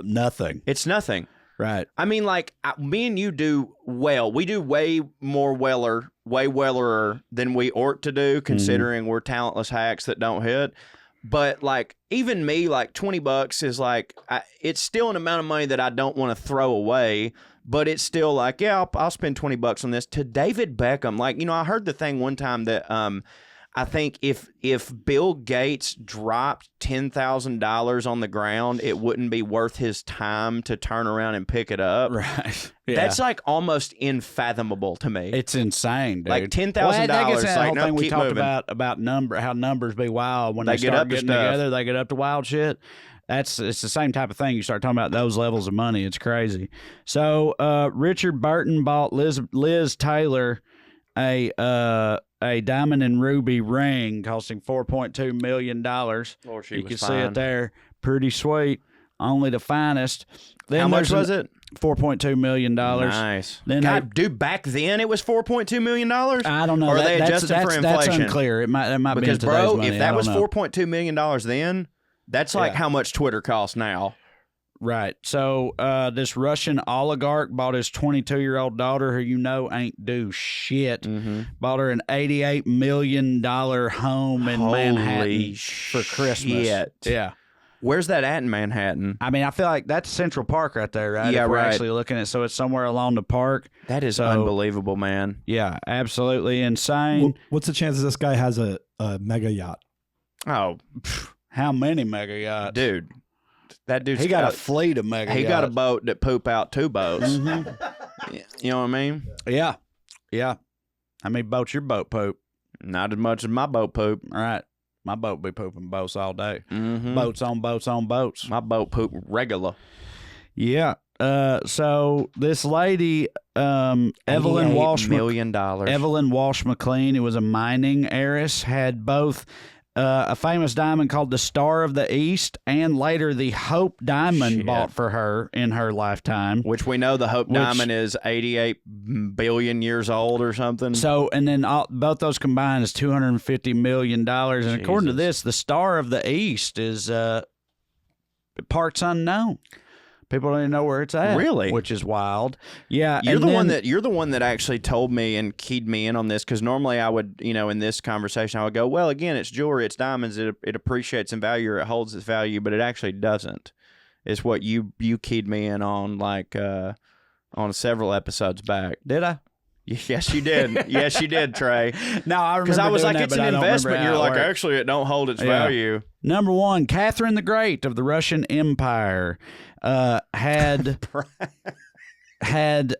Nothing. It's nothing. Right. I mean, like, me and you do well. We do way wellerer than we ought to do, considering we're talentless hacks that don't hit. But, like, even me, like, $20 is, like, it's still an amount of money that I don't want to throw away. But it's still like, yeah, I'll spend $20 on this. To David Beckham, like, you know, I heard the thing one time that I think if Bill Gates dropped $10,000 on the ground, it wouldn't be worth his time to turn around and pick it up. Right. Yeah. That's like almost unfathomable to me. It's insane, dude. Like $10,000. Like, whole thing we talked about how numbers be wild when they start getting together. They get up to wild shit. It's the same type of thing. You start talking about those levels of money. It's crazy. So Richard Burton bought Liz Taylor a diamond and ruby ring costing $4.2 million. You can see it there. Pretty sweet. Only the finest. Then how much was it? $4.2 million. Nice. Then dude, back then it was $4.2 million? I don't know. Or are they adjusting for inflation? That's unclear. It might because, be in today's money. If that was $4.2 million then, that's like how much Twitter costs now. Right. So this Russian oligarch bought his 22-year-old daughter, who you know ain't do shit, bought her an $88 million home in Manhattan for Christmas. Shit. Yeah. Where's that at in Manhattan? I mean, I feel like that's Central Park right there, right? Yeah, if we're actually looking at, so it's somewhere along the park. That is unbelievable, man. Yeah, absolutely insane. What's the chances this guy has a mega yacht? Oh, how many mega yachts? Dude. That dude's he got a fleet of mega yachts. He got a boat that poop out two boats. You know what I mean? Yeah. Yeah. How many boats your boat poop? Not as much as my boat poop. All right. My boat be pooping boats all day. Boats on boats on boats. My boat poop regular. Yeah. So this lady, Evelyn Walsh $1 million. Evelyn Walsh McLean, who was a mining heiress, had both a famous diamond called the Star of the East and later the Hope Diamond bought for her in her lifetime. Which we know the Hope Diamond is 88 billion years old or something. So, and then both those combined is $250 million. And according to this, the Star of the East is parts unknown. People don't even know where it's at. Really? Which is wild. Yeah. You're the one that actually told me and keyed me in on this, because normally I would, in this conversation, I would go, well, again, it's jewelry, it's diamonds, it appreciates in value, or it holds its value, but it actually doesn't. It's what you keyed me in on, like on several episodes back. Did I? Yes, you did. Yes, you did, Trey. No, I remember Because I was doing like, that, it's but an I don't investment. remember You're how it like, worked. actually, it don't hold its Yeah. value. Number 1, Catherine the Great of the Russian Empire had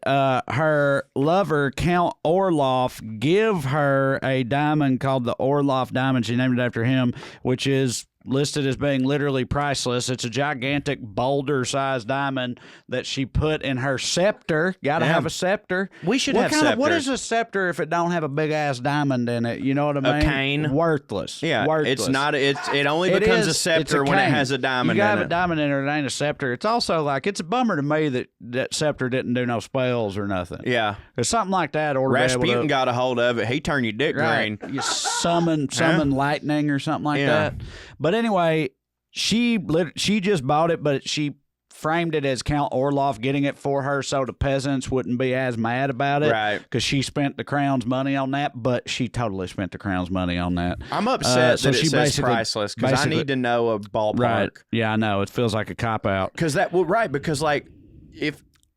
her lover Count Orloff give her a diamond called the Orloff diamond. She named it after him, which is listed as being literally priceless. It's a gigantic boulder-sized diamond that she put in her scepter. Got to have a scepter. We should have What scepters. is a scepter if it don't have a big-ass diamond in it? You know what I mean? A cane. Worthless. Yeah, Worthless. it's not. It only It becomes a is. scepter It's when it cane. has a diamond You got in to have it. a diamond in it. It ain't a scepter. It's also like, it's a bummer to me that scepter didn't do no spells or nothing. Yeah. There's something like that. Or Rasputin got a hold of it. He turned your dick right, green. you summon lightning or something like Yeah. that. But anyway, she just bought it, but she framed it as Count Orloff getting it for her so the peasants wouldn't be as mad about it. Right. Because she spent the crown's money on that, but she totally spent the crown's money on that. I'm upset so that she it says basically- priceless because I need to know a ballpark. Right. Yeah, I know. It feels like a cop-out. Because because like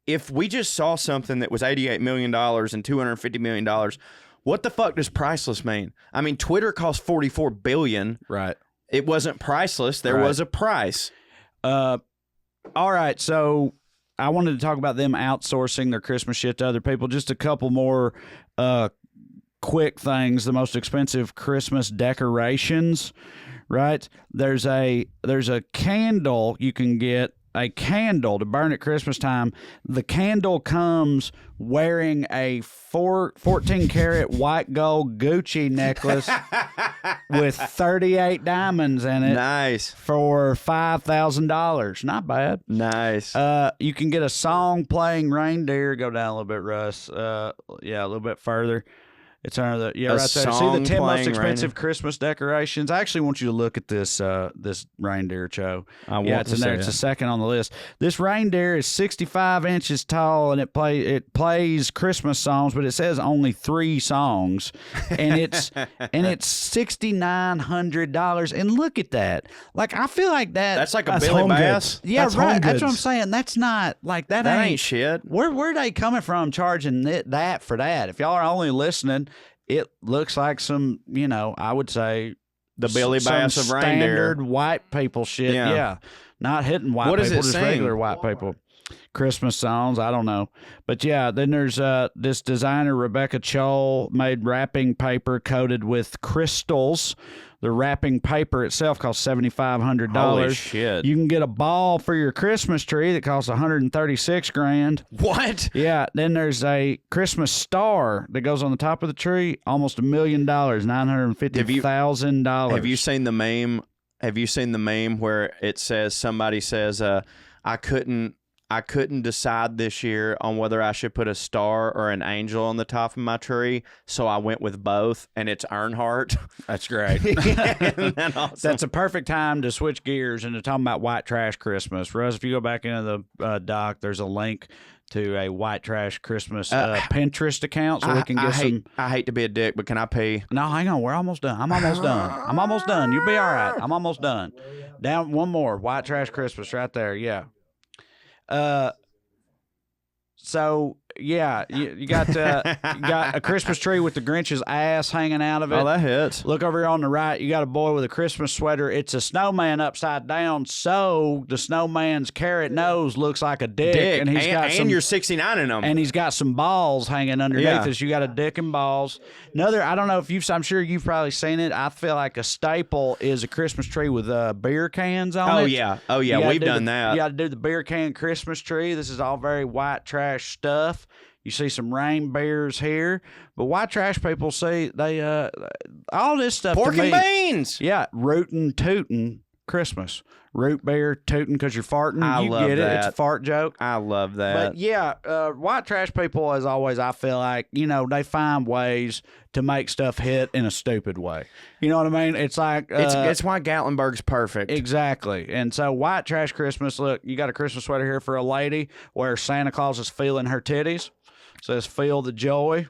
if we just saw something that was $88 million and $250 million, what the fuck does priceless mean? I mean, Twitter cost $44 billion. Right. It wasn't priceless. There Right. was a price. All right, so I wanted to talk about them outsourcing their Christmas shit to other people. Just a couple more quick things. The most expensive Christmas decorations, right? There's a candle you can get. A candle to burn at Christmas time. The candle comes wearing a 14-karat white gold Gucci necklace with 38 diamonds in it Nice. for $5,000. Not bad. Nice. You can get a song playing reindeer. Go down a little bit, Russ. Yeah, a little bit further. It's under the right there. See the song 10 most playing expensive reindeer? Christmas decorations. I actually want you to look at this this reindeer show. I want It's to in there. see It's it. a second on the list. This reindeer is 65 inches tall and it plays Christmas songs, but it says only 3 songs, and it's $6,900. And look at that. Like, I feel like That's like a That's Billy home Bass. goods. yeah, That's right. home That's what I'm goods. saying. That's not like that. That ain't shit. Where are they coming from charging that for that? If y'all are only listening, it looks like some, I would say The Billy some Bass of reindeer. standard white people shit. Yeah. Yeah. Not hitting white What does people, it just sing? regular white people. Christmas songs, I don't know. But yeah, then there's this designer, Rebecca Choll, made wrapping paper coated with crystals. The wrapping paper itself costs $7,500. Holy shit. You can get a ball for your Christmas tree that costs $136,000. What? Yeah, then there's a Christmas star that goes on the top of the tree, almost $1 million, $950,000. Have you seen the meme? Have you seen the meme where it says somebody says, I couldn't decide this year on whether I should put a star or an angel on the top of my tree, so I went with both, and it's Earnhardt. That's great. Isn't that awesome? That's a perfect time to switch gears into talking about white trash Christmas. Russ, if you go back into the doc, there's a link to a white trash Christmas Pinterest account, so we can get some. I hate to be a dick, but can I pee? No, hang on. We're almost done. I'm almost done. You'll be all right. I'm almost done. Down one more. White trash Christmas right there. Yeah. So yeah, you got a Christmas tree with the Grinch's ass hanging out of it. Oh, that hits. Look over here on the right. You got a boy with a Christmas sweater. It's a snowman upside down, so the snowman's carrot nose looks like a dick, and he's got some. You're 69 in them. And he's got some balls hanging underneath Yeah. us. You got a dick and balls. Another, I don't know if I'm sure you've probably seen it. I feel like a staple is a Christmas tree with beer cans on it. Oh yeah, we've done that. You got to do the beer can Christmas tree. This is all very white trash stuff. You see some rain bears here, but white trash people see they all this stuff. Pork to and me, beans. yeah, rootin' tootin' Christmas, root beer tootin' because you're farting. I you love get it. It's a that. fart joke. I love that. But yeah, white trash people, as always, I feel like, they find ways to make stuff hit in a stupid way. You know what I mean? It's like it's why Gatlinburg's perfect. exactly. And so white trash Christmas, look, you got a Christmas sweater here for a lady where Santa Claus is feeling her titties. Says feel the joy.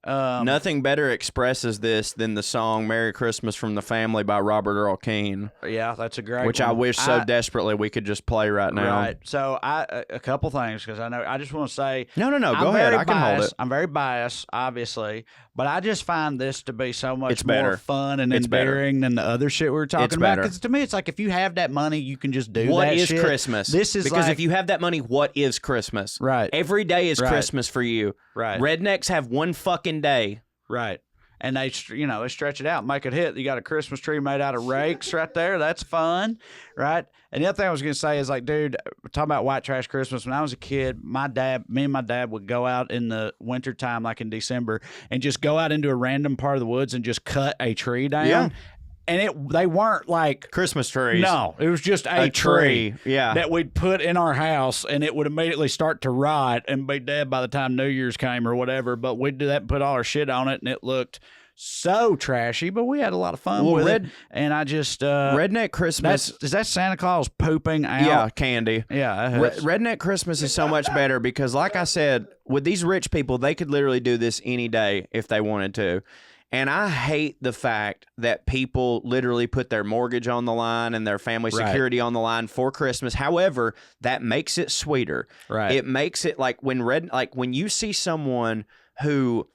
Nothing better expresses this than the song "Merry Christmas from the Family" by Robert Earl Keen. Yeah, that's a great which one. I wish so desperately we could just play right now. Right. So a couple things, because I just want to say No, go ahead. I can hold it. I'm very biased, obviously, but I just find this to be so much It's more better. fun and It's endearing than the other shit we were talking It's about. better. Because to me, it's like if you have that money, you can just do What that is shit. Christmas? This is because like, if you have that money, what is Christmas? Right. Every day is Right. Christmas for you. Right. Rednecks have one fucking day. Right. And they stretch it out, make it hit. You got a Christmas tree made out of rakes right there. That's fun, right? And the other thing I was going to say is, like, dude, talking about white trash Christmas. When I was a kid, me and my dad would go out in the wintertime, like in December, and just go out into a random part of the woods and just cut a tree down. Yeah. And they weren't like Christmas trees. No, it was just a tree yeah. that we'd put in our house, and it would immediately start to rot and be dead by the time New Year's came or whatever. But we'd do that and put all our shit on it, and it looked so trashy, but we had a lot of fun with it. And I just Redneck Christmas. is that Santa Claus pooping out? Yeah, candy. Yeah. Redneck Christmas is so much better because, like I said, with these rich people, they could literally do this any day if they wanted to. And I hate the fact that people literally put their mortgage on the line and their family security on the line for Christmas. However, that makes it sweeter. Right. It makes it like when you see someone who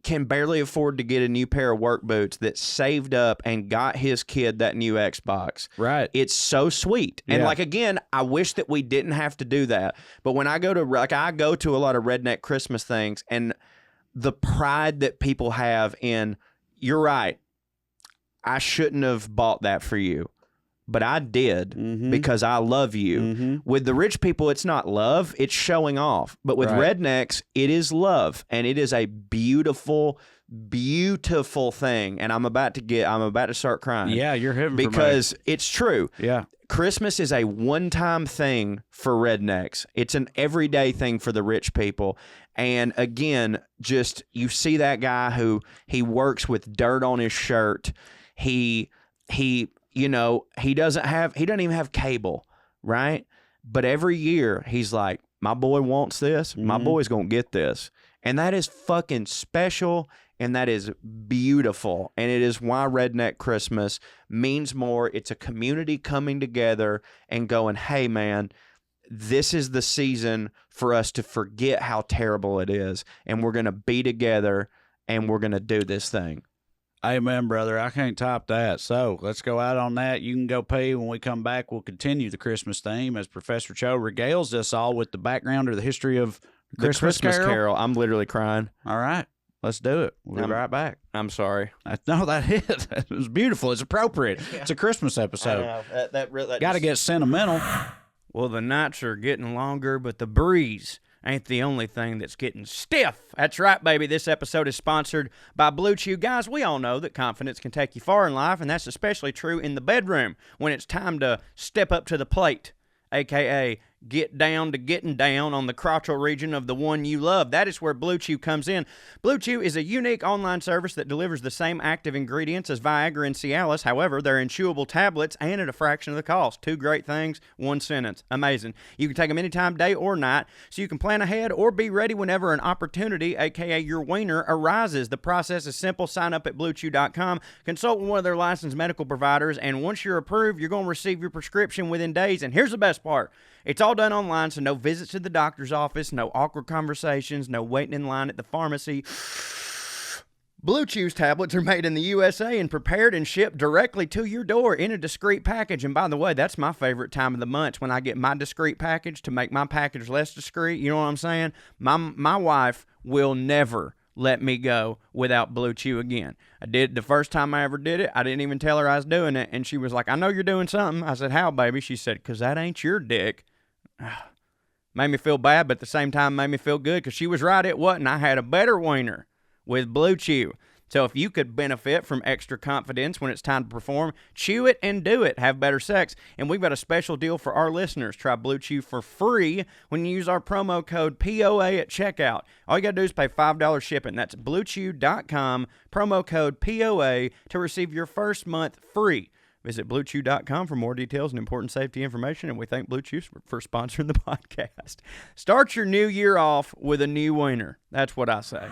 can barely afford to get a new pair of work boots that saved up and got his kid that new Xbox. Right. It's so sweet. And Yeah. like, again, I wish that we didn't have to do that. But when I go to a lot of redneck Christmas things, and the pride that people have in, you're right, I shouldn't have bought that for you, but I did because I love you. With the rich people, it's not love, it's showing off. But with rednecks, it is love, and it is a beautiful, beautiful thing. And I'm about to start crying. Yeah, you're hitting because it's true. Yeah. Christmas is a one-time thing for rednecks. It's an everyday thing for the rich people. And again, just you see that guy who he works with dirt on his shirt. He doesn't even have cable, right? But every year he's like, my boy wants this. My boy's going to get this. And that is fucking special. And that is beautiful. And it is why Redneck Christmas means more. It's a community coming together and going, hey, man, this is the season for us to forget how terrible it is. And we're going to be together and we're going to do this thing. Amen, brother. I can't top that. So let's go out on that. You can go pee. When we come back, we'll continue the Christmas theme as Professor Cho regales us all with the background or the history of The Christmas Carol. I'm literally crying. All right. Let's do it. We'll be right back. I'm sorry. No, that is. It was beautiful. It's appropriate. Yeah. It's a Christmas episode. That Got to get sentimental. Well, the nights are getting longer, but the breeze ain't the only thing that's getting stiff. That's right, baby. This episode is sponsored by BlueChew. Guys, we all know that confidence can take you far in life, and that's especially true in the bedroom when it's time to step up to the plate, a.k.a. get down to getting down on the crotchal region of the one you love. That is where BlueChew comes in. BlueChew is a unique online service that delivers the same active ingredients as Viagra and Cialis. However, they're in chewable tablets and at a fraction of the cost. Two great things, one sentence. Amazing. You can take them anytime, day or night, so you can plan ahead or be ready whenever an opportunity, aka your wiener, arises. The process is simple. Sign up at BlueChew.com, consult with one of their licensed medical providers, and once you're approved, you're going to receive your prescription within days. And here's the best part. It's all done online, so no visits to the doctor's office, no awkward conversations, no waiting in line at the pharmacy. BlueChew's tablets are made in the USA and prepared and shipped directly to your door in a discreet package. And by the way, that's my favorite time of the month, when I get my discreet package to make my package less discreet. You know what I'm saying? My wife will never let me go without BlueChew again. I did the first time I ever did it. I didn't even tell her I was doing it, and she was like, I know you're doing something. I said, how, baby? She said, because that ain't your dick. Made me feel bad, but at the same time made me feel good, because she was right, it wasn't. I had a better wiener with BlueChew. So if you could benefit from extra confidence when it's time to perform, chew it and do it. Have better sex. And we've got a special deal for our listeners. Try BlueChew for free when you use our promo code POA at checkout. All you got to do is pay $5 shipping. That's BlueChew.com, promo code POA to receive your first month free. Visit BlueChew.com for more details and important safety information, and we thank BlueChew for sponsoring the podcast. Start your new year off with a new wiener. That's what I say.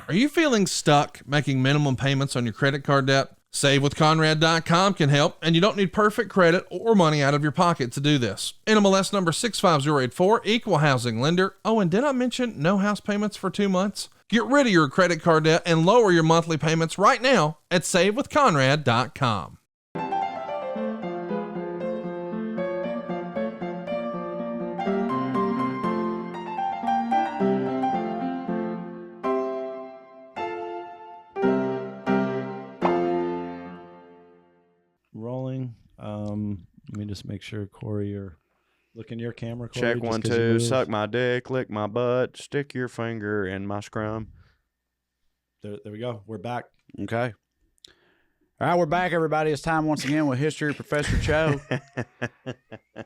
Are you feeling stuck making minimum payments on your credit card debt? SaveWithConrad.com can help, and you don't need perfect credit or money out of your pocket to do this. NMLS number 65084, equal housing lender. Oh, and did I mention no house payments for 2 months? Get rid of your credit card debt and lower your monthly payments right now at SaveWithConrad.com. Rolling. Let me just make sure, Corey, you're looking your camera. Corey, Check just 1, 'cause you 2. moved. Suck my dick, lick my butt, stick your finger in my scrum. There we go. We're back. Okay. All right, we're back, everybody. It's time once again with History Professor Cho.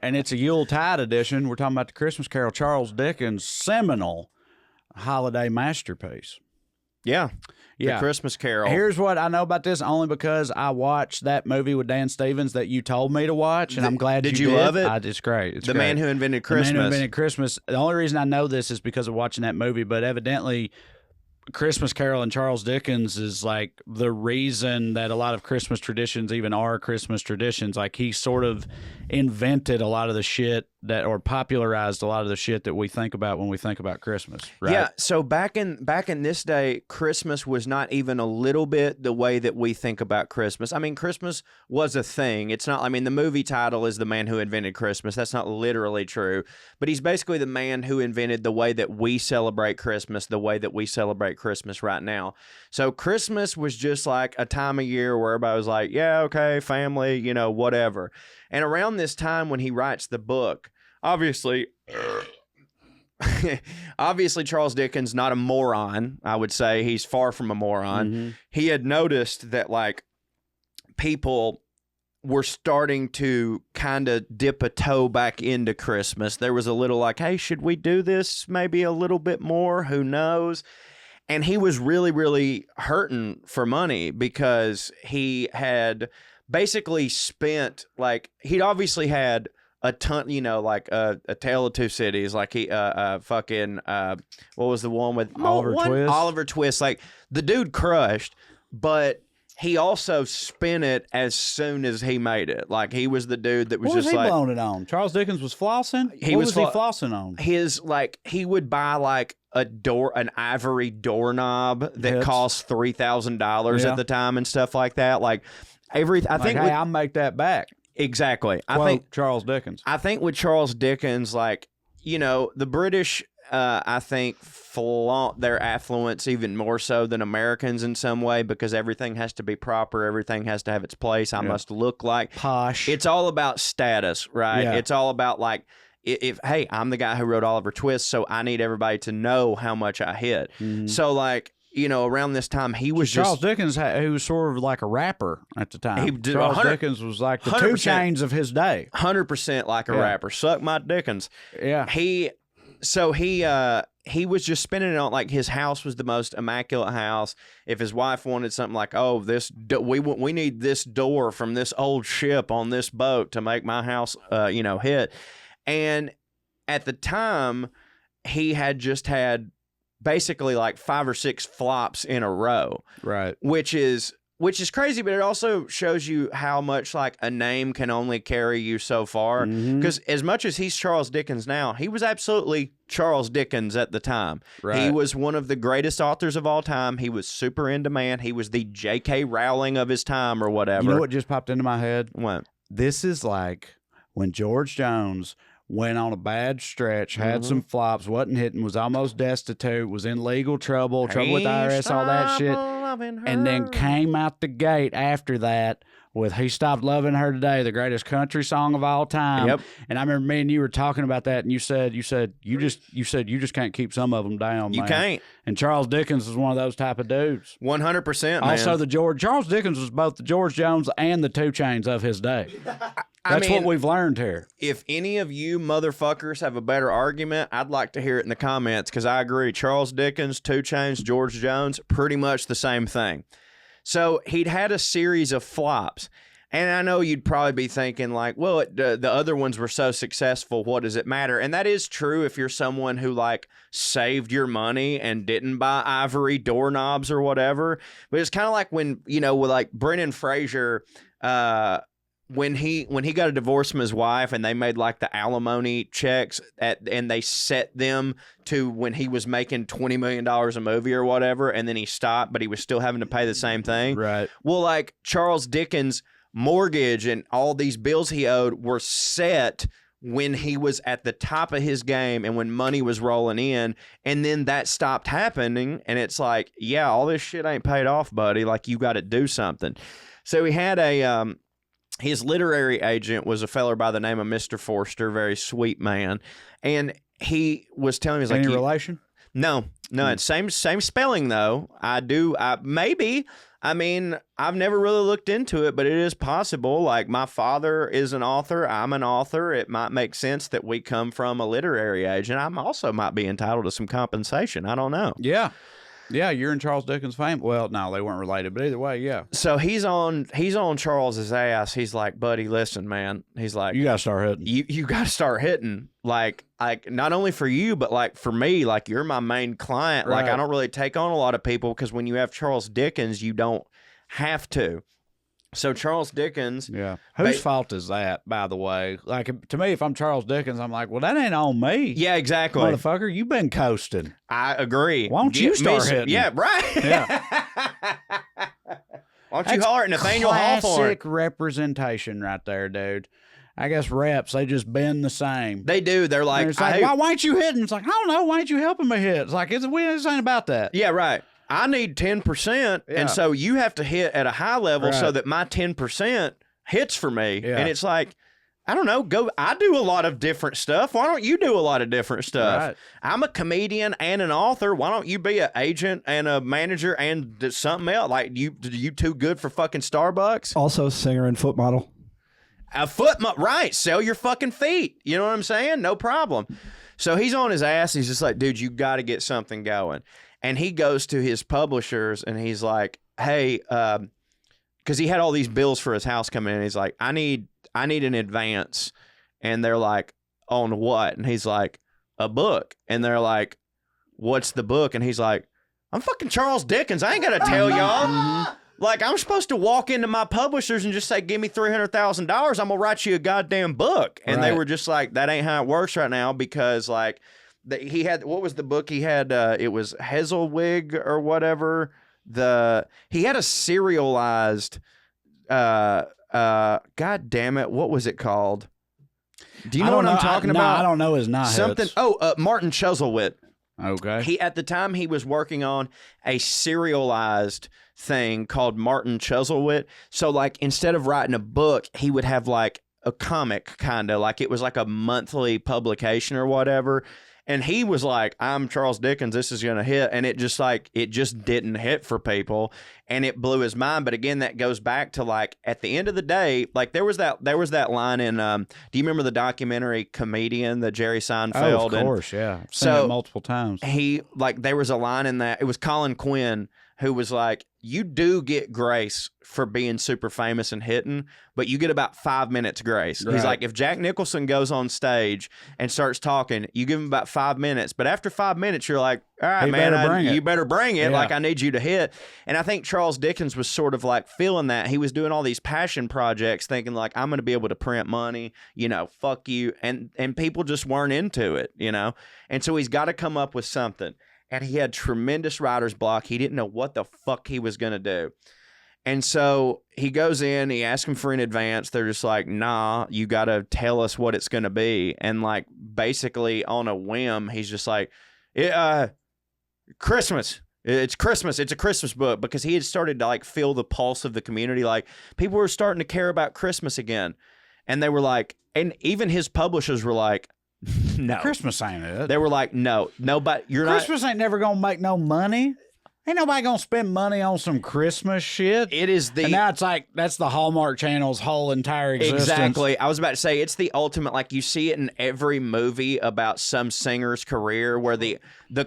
And it's a Yuletide edition. We're talking about the Christmas Carol, Charles Dickens' seminal holiday masterpiece. Yeah. Yeah. The Christmas Carol. Here's what I know about this, only because I watched that movie with Dan Stevens that you told me to watch, and I'm glad Did you you love it? It's great. It's The great. Man Who Invented Christmas. The Man Who Invented Christmas. The only reason I know this is because of watching that movie, but evidently Christmas Carol and Charles Dickens is like the reason that a lot of Christmas traditions even are Christmas traditions. Like he sort of invented a lot of the shit that, or popularized a lot of the shit that we think about when we think about Christmas. Right? Yeah, so back in this day, Christmas was not even a little bit the way that we think about Christmas. I mean, Christmas was a thing. It's not, I mean, the movie title is The Man Who Invented Christmas. That's not literally true, but he's basically the man who invented the way that we celebrate Christmas, the way that we celebrate Christmas right now. So Christmas was just like a time of year where everybody was like, yeah, okay, family, you know, whatever. And around this time when he writes the book, obviously Charles Dickens, not a moron, I would say. He's far from a moron. Mm-hmm. He had noticed that, like, people were starting to kind of dip a toe back into Christmas. There was a little like, hey, should we do this maybe a little bit more? Who knows? And he was really, really hurting for money because he had basically spent, like, he'd obviously had a ton, you know, like A Tale of Two Cities, like he fucking what was the one with Twist? Oliver Twist. Like, the dude crushed, but he also spent it as soon as he made it. Like, he was the dude that was What was just he like, blowing it on? Charles Dickens was flossing? He What was was he flossing on? his, like, he would buy like an ivory doorknob that Yes. cost $3,000 Yeah. at the time and stuff like that. Like, I Like, think hey, with, I'll make that back. exactly. Quote, I think Charles Dickens. with Charles Dickens, like, you know, the British, I think, flaunt their affluence even more so than Americans in some way because everything has to be proper. Everything has to have its place. I must look like. Posh. It's all about status, right? Yeah. It's all about, like, if hey, I'm the guy who wrote Oliver Twist, so I need everybody to know how much I hit. Mhm. So, like, you know, around this time, he was Charles just Dickens, he was sort of like a rapper at the time. He did Charles 100 Dickens was like the 100%. 2 Chainz of his day. 100% like a Yeah. rapper. Suck my Dickens. Yeah. He was just spending it on, like, his house was the most immaculate house. If his wife wanted something like, oh, we need this door from this old ship on this boat to make my house, you know, hit. And at the time, he had just had basically like 5 or 6 flops in a row, Right. which is crazy, but it also shows you how much, like, a name can only carry you so far. Mhm. Because as much as he's Charles Dickens now, he was absolutely Charles Dickens at the time. Right. He was one of the greatest authors of all time. He was super in demand. He was the J.K. Rowling of his time or whatever. You know what just popped into my head? What? This is like when George Jones went on a bad stretch, had some flops, wasn't hitting, was almost destitute, was in legal trouble with the IRS, all that shit, and then came out the gate after that with "He Stopped Loving Her Today," the greatest country song of all time. Yep. And I remember me and you were talking about that, and you said you just can't keep some of them down. You man. can't. And Charles Dickens was one of those type of dudes. 100%, man. Also, Charles Dickens was both the George Jones and the 2 Chainz of his day. That's what we've learned here. If any of you motherfuckers have a better argument, I'd like to hear it in the comments, because I agree. Charles Dickens, 2 Chainz, George Jones, pretty much the same thing. So he'd had a series of flops, And I know you'd probably be thinking like, well, the other ones were so successful. What does it matter? And that is true if you're someone who like saved your money and didn't buy ivory doorknobs or whatever. But it's kind of like when, you know, with like Brendan Fraser, when he got a divorce from his wife and they made like the alimony checks and they set them to when he was making $20 million a movie or whatever, and then he stopped, but he was still having to pay the same thing. Right. Well, like Charles Dickens' mortgage and all these bills he owed were set when he was at the top of his game and when money was rolling in, and then that stopped happening, and it's like, yeah, all this shit ain't paid off, buddy. Like, you got to do something. So he had his literary agent was a feller by the name of Mr. Forrester, very sweet man, and he was telling me, he's like, any relation? No, it's same spelling though. Maybe. I mean, I've never really looked into it, but it is possible. Like, my father is an author. I'm an author. It might make sense that we come from a literary agent. I'm also might be entitled to some compensation. I don't know. Yeah. Yeah, you're in Charles Dickens' fame. Well, no, they weren't related, but either way, yeah. So he's on Charles's ass. He's like, buddy, listen, man. He's like, You got to start hitting. You got to start hitting. Like not only for you, but like for me. Like, you're my main client. Right. Like, I don't really take on a lot of people because when you have Charles Dickens, you don't have to. So Charles Dickens. Yeah. Whose fault is that, by the way? Like, to me, if I'm Charles Dickens, I'm like, well, that ain't on me. Yeah, exactly. Motherfucker, you've been coasting. I agree. Why don't you start hitting? Yeah, right. Yeah. Why don't you holler at Nathaniel Hawthorne? Classic representation right there, dude. I guess reps, they just bend the same. They do. They're like, It's like, why ain't you hitting? It's like, I don't know. Why ain't you helping me hit? It's like, this ain't about that. yeah, right. I need 10%, Yeah. and so you have to hit at a high level so Right. that my 10% hits for me. Yeah. And it's like, I don't know, I do a lot of different stuff. Why don't you do a lot of different stuff? Right. I'm a comedian and an author. Why don't you be an agent and a manager and something else? Like, you too good for fucking Starbucks? Also, singer and foot model. Right. Sell your fucking feet. You know what I'm saying? No problem. So he's on his ass. He's just like, dude, you got to get something going. And he goes to his publishers and he's like, hey, because he had all these bills for his house coming in. He's like, I need an advance. And they're like, on what? And he's like, a book. And they're like, what's the book? And he's like, I'm fucking Charles Dickens. I ain't got to tell y'all. Like, I'm supposed to walk into my publishers and just say, give me $300,000. I'm going to write you a goddamn book. And they Right. were just like, that ain't how it works right now because, like, he had, what was the book he had? It was Hazelwig or whatever. He had a serialized, God damn it, what was it called? Do you know what I'm talking about? I don't know his not Something. hits. Oh, Martin Chuzzlewit. Okay. He at the time he was working on a serialized thing called Martin Chuzzlewit. So like instead of writing a book, he would have like a comic kind of like it was like a monthly publication or whatever. And he was like, I'm Charles Dickens, this is going to hit. And it just didn't hit for people. And it blew his mind. But again, that goes back to like, at the end of the day, like there was that line in, do you remember the documentary Comedian, the Jerry Seinfeld? Oh, of course, yeah. I've seen So it multiple times. There was a line in that, it was Colin Quinn who was like, you do get grace for being super famous and hitting, but you get about 5 minutes grace. Right. He's like, if Jack Nicholson goes on stage and starts talking, you give him about 5 minutes, but after 5 minutes, you're like, all right, He man, better bring it. you better bring it. Yeah. Like, I need you to hit. And I think Charles Dickens was sort of like feeling that. He was doing all these passion projects thinking like, I'm going to be able to print money, fuck you. And people just weren't into it, And so he's got to come up with something. And he had tremendous writer's block. He didn't know what the fuck he was going to do. And so he goes in, he asks him for an advance. They're just like, nah, you got to tell us what it's going to be. And like basically on a whim, he's just like, Christmas. It's Christmas. It's a Christmas book because he had started to like feel the pulse of the community. Like people were starting to care about Christmas again. And they were like, and even his publishers were like, no. Christmas ain't it. They were like, no, but you're not. Christmas ain't never gonna make no money. Ain't nobody gonna spend money on some Christmas shit. It is the and now it's like that's the Hallmark Channel's whole entire existence. Exactly. I was about to say it's the ultimate. Like you see it in every movie about some singer's career, where the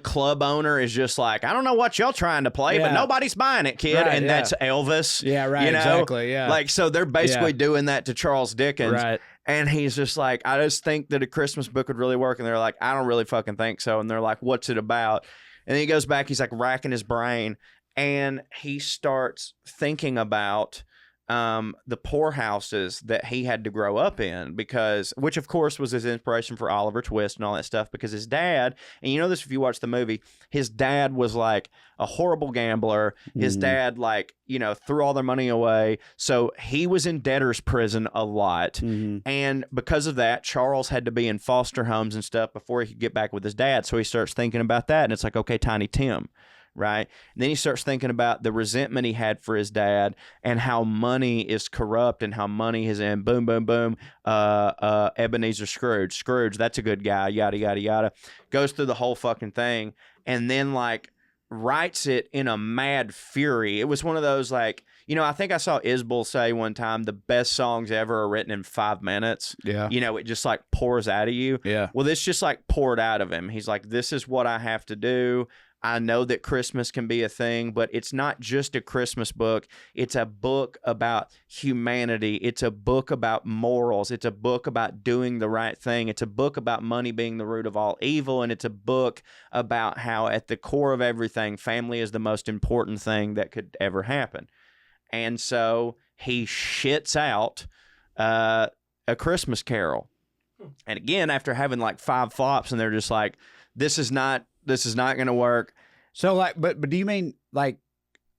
club owner is just like, I don't know what y'all trying to play, but nobody's buying it, kid. Right, and that's Elvis. Yeah, right. You know? Exactly. Yeah. Like so, they're basically doing that to Charles Dickens. Right. And he's just like, I just think that a Christmas book would really work. And they're like, I don't really fucking think so. And they're like, what's it about? And then he goes back. He's like racking his brain. And he starts thinking about the poorhouses that he had to grow up in, which of course was his inspiration for Oliver Twist and all that stuff, because his dad, and you know this if you watch the movie, his dad was like a horrible gambler. His dad threw all their money away. So he was in debtor's prison a lot. And because of that, Charles had to be in foster homes and stuff before he could get back with his dad. So he starts thinking about that. And it's like, okay, Tiny Tim. Right. And then he starts thinking about the resentment he had for his dad and how money is corrupt and how money is in boom, boom, boom. Ebenezer Scrooge, that's a good guy. Yada, yada, yada. Goes through the whole fucking thing and then writes it in a mad fury. It was one of those I think I saw Isbell say one time the best songs ever are written in 5 minutes. Yeah. It just pours out of you. Yeah. Well, this just poured out of him. He's like, this is what I have to do. I know that Christmas can be a thing, but it's not just a Christmas book. It's a book about humanity. It's a book about morals. It's a book about doing the right thing. It's a book about money being the root of all evil. And it's a book about how at the core of everything, family is the most important thing that could ever happen. And so he shits out A Christmas Carol. And again, after having 5 flops, and they're just like, this is not going to work. So but do you mean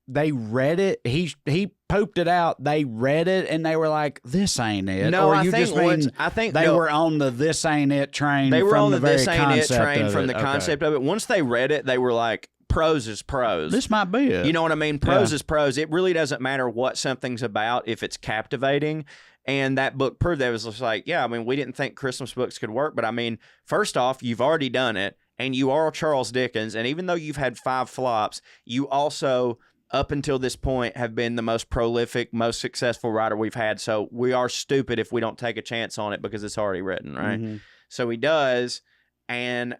they read it? He pooped it out. They read it and they were like, "This ain't it." No, or I you think just mean they were on the "this ain't it" train. They were from on the very "this ain't it" concept train of from it. the concept of it. Once they read it, they were like, "Prose is prose. This might be it." You know what I mean? Prose is prose. It really doesn't matter what something's about if it's captivating. And that book proved that. It was just we didn't think Christmas books could work, but first off, you've already done it. And you are Charles Dickens, and even though you've had 5 flops, you also, up until this point, have been the most prolific, most successful writer we've had. So we are stupid if we don't take a chance on it because it's already written, right? So he does, and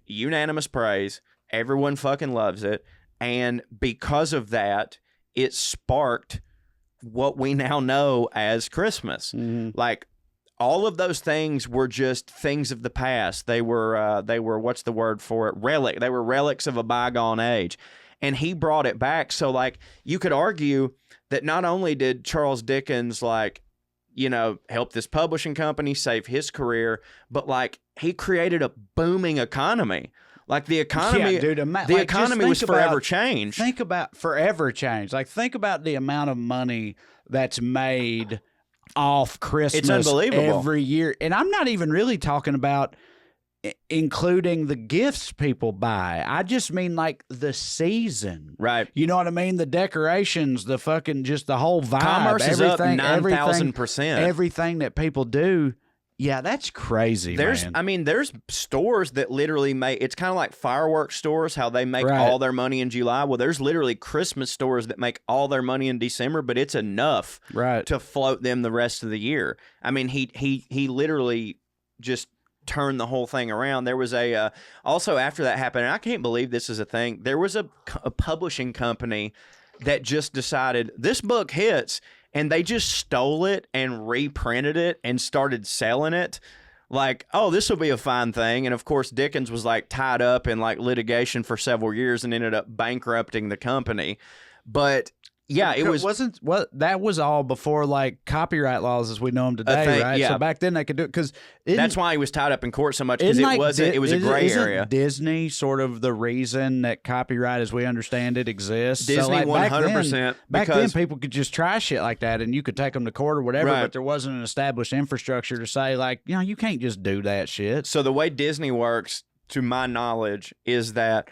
unanimous praise. Everyone fucking loves it. And because of that, it sparked what we now know as Christmas. All of those things were just things of the past. They were what's the word for it? They were relics of a bygone age. And he brought it back. So you could argue that not only did Charles Dickens help this publishing company save his career, but he created a booming economy. The economy, the economy was forever changed. Think about forever changed. Think about the amount of money that's made off Christmas. It's unbelievable every year. And I'm not even really talking about including the gifts people buy. I just mean the season. Right. You know what I mean? The decorations, the fucking just the whole vibe. Commerce is up 9,000%. Everything that people do. Yeah, that's crazy, man. There's stores that literally make, it's kind of like fireworks stores, how they make all their money in July. Well, there's literally Christmas stores that make all their money in December, but it's enough to float them the rest of the year. He literally just turned the whole thing around. There was also after that happened, and I can't believe this is a thing, there was a publishing company that just decided this book hits, and they just stole it and reprinted it and started selling it. This will be a fine thing. And of course, Dickens was tied up in litigation for several years and ended up bankrupting the company. But yeah, it that was all before copyright laws as we know them today, right? Yeah. So back then they could do it because that's why he was tied up in court so much, because it was a gray area. Disney sort of the reason that copyright as we understand it exists. Disney 100%. Back then people could just try shit like that and you could take them to court or whatever, Right. but there wasn't an established infrastructure to say you can't just do that shit. So the way Disney works, to my knowledge, is that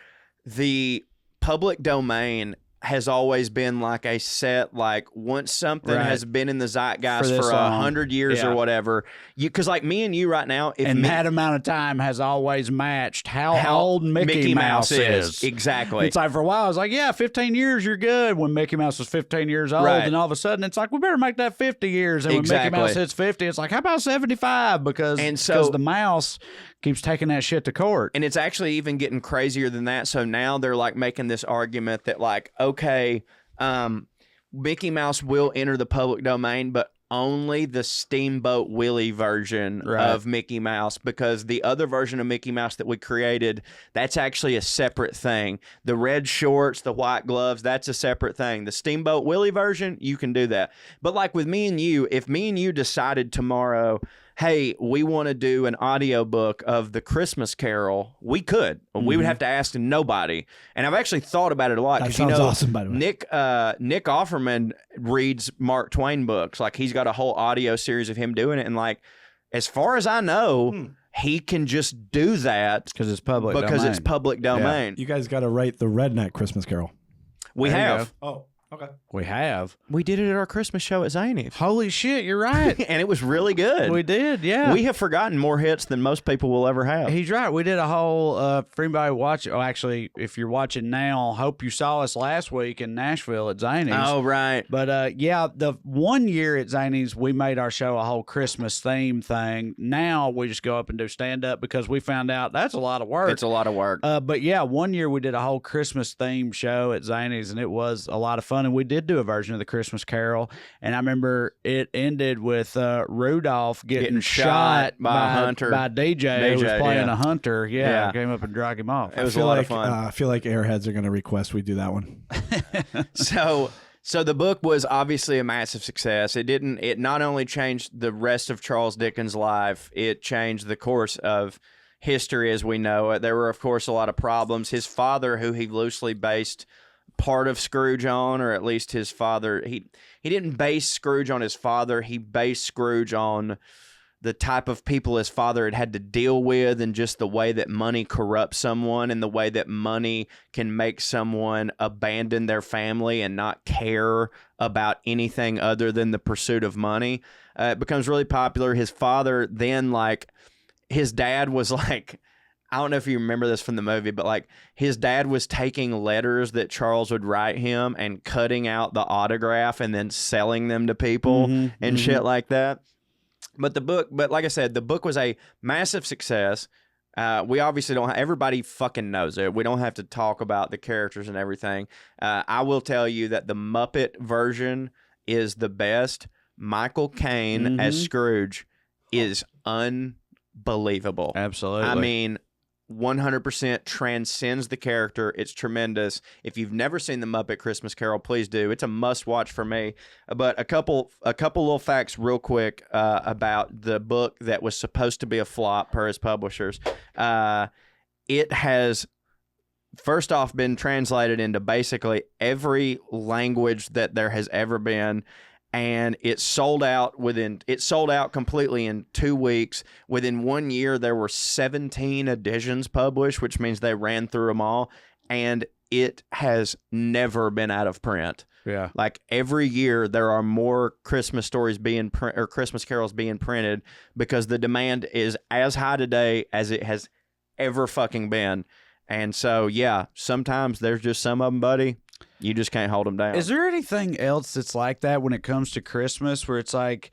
the public domain has always been like a set, like once something Right. has been in the zeitgeist For this for long. 100 years Yeah. or whatever, because like me and you right now, if And me, that amount of time has always matched how old Mickey Mouse is. Exactly. It's like for a while, I was like, yeah, 15 years, you're good. When Mickey Mouse was 15 years old, Right. and all of a sudden, it's like, we better make that 50 years. And when Exactly. Mickey Mouse hits 50, it's like, how about 75? Because And so- the mouse keeps taking that shit to court. And it's actually even getting crazier than that. So now they're like making this argument that like, okay, Mickey Mouse will enter the public domain, but only the Steamboat Willie version Right. of Mickey Mouse, because the other version of Mickey Mouse that we created, that's actually a separate thing. The red shorts, the white gloves, that's a separate thing. The Steamboat Willie version, you can do that. But like with me and you, if me and you decided tomorrow, hey, we want to do an audiobook of the Christmas Carol, we could. We would have to ask nobody. And I've actually thought about it a lot. That 'cause, sounds awesome, by the way. Nick Offerman reads Mark Twain books. Like he's got a whole audio series of him doing it. And like, as far as I know, he can just do that Because it's public because domain. it's public domain. You guys got to write the Redneck Christmas Carol. We There you have. Oh, okay. We have. We did it at our Christmas show at Zany's. Holy shit, you're right. And it was really good. We did, yeah. We have forgotten more hits than most people will ever have. He's right. We did a whole for anybody watching. Oh, actually, if you're watching now, hope you saw us last week in Nashville at Zany's. Oh, right. But yeah, the one year at Zany's, we made our show a whole Christmas theme thing. Now we just go up and do stand up because we found out that's a lot of work. It's a lot of work. But yeah, one year we did a whole Christmas themed show at Zany's, and it was a lot of fun. And we did do a version of the Christmas Carol, and I remember it ended with Rudolph getting shot by a hunter. by DJ who was DJ, playing yeah. a hunter. Yeah, Yeah. came up and dragged him off. It was a feel lot like, of fun. I feel like Airheads are going to request we do that one. So the book was obviously a massive success. It not only changed the rest of Charles Dickens' life, it changed the course of history as we know it. There were, of course, a lot of problems. His father, who he loosely based part of Scrooge on, or at least his father, he didn't base Scrooge on his father. He based Scrooge on the type of people his father had to deal with, and just the way that money corrupts someone, and the way that money can make someone abandon their family and not care about anything other than the pursuit of money. It becomes really popular. His father then, like, his dad was like, I don't know if you remember this from the movie, but like his dad was taking letters that Charles would write him and cutting out the autograph and then selling them to people and shit like that. But like I said, the book was a massive success. We obviously don't. Everybody fucking knows it. We don't have to talk about the characters and everything. I will tell you that the Muppet version is the best. Michael Caine as Scrooge is unbelievable. Absolutely. I mean, 100% transcends the character. It's tremendous. If you've never seen the Muppet Christmas Carol, please do. It's a must watch for me. But a couple little facts real quick about the book that was supposed to be a flop per his publishers. It has, first off, been translated into basically every language that there has ever been. And it sold out completely in 2 weeks. Within 1 year, there were 17 editions published, which means they ran through them all. And it has never been out of print. yeah. Like every year, there are more Christmas stories being or Christmas carols being printed, because the demand is as high today as it has ever fucking been. And so, yeah, sometimes there's just some of them, buddy. You just can't hold them down. Is there anything else that's like that when it comes to Christmas, where it's like,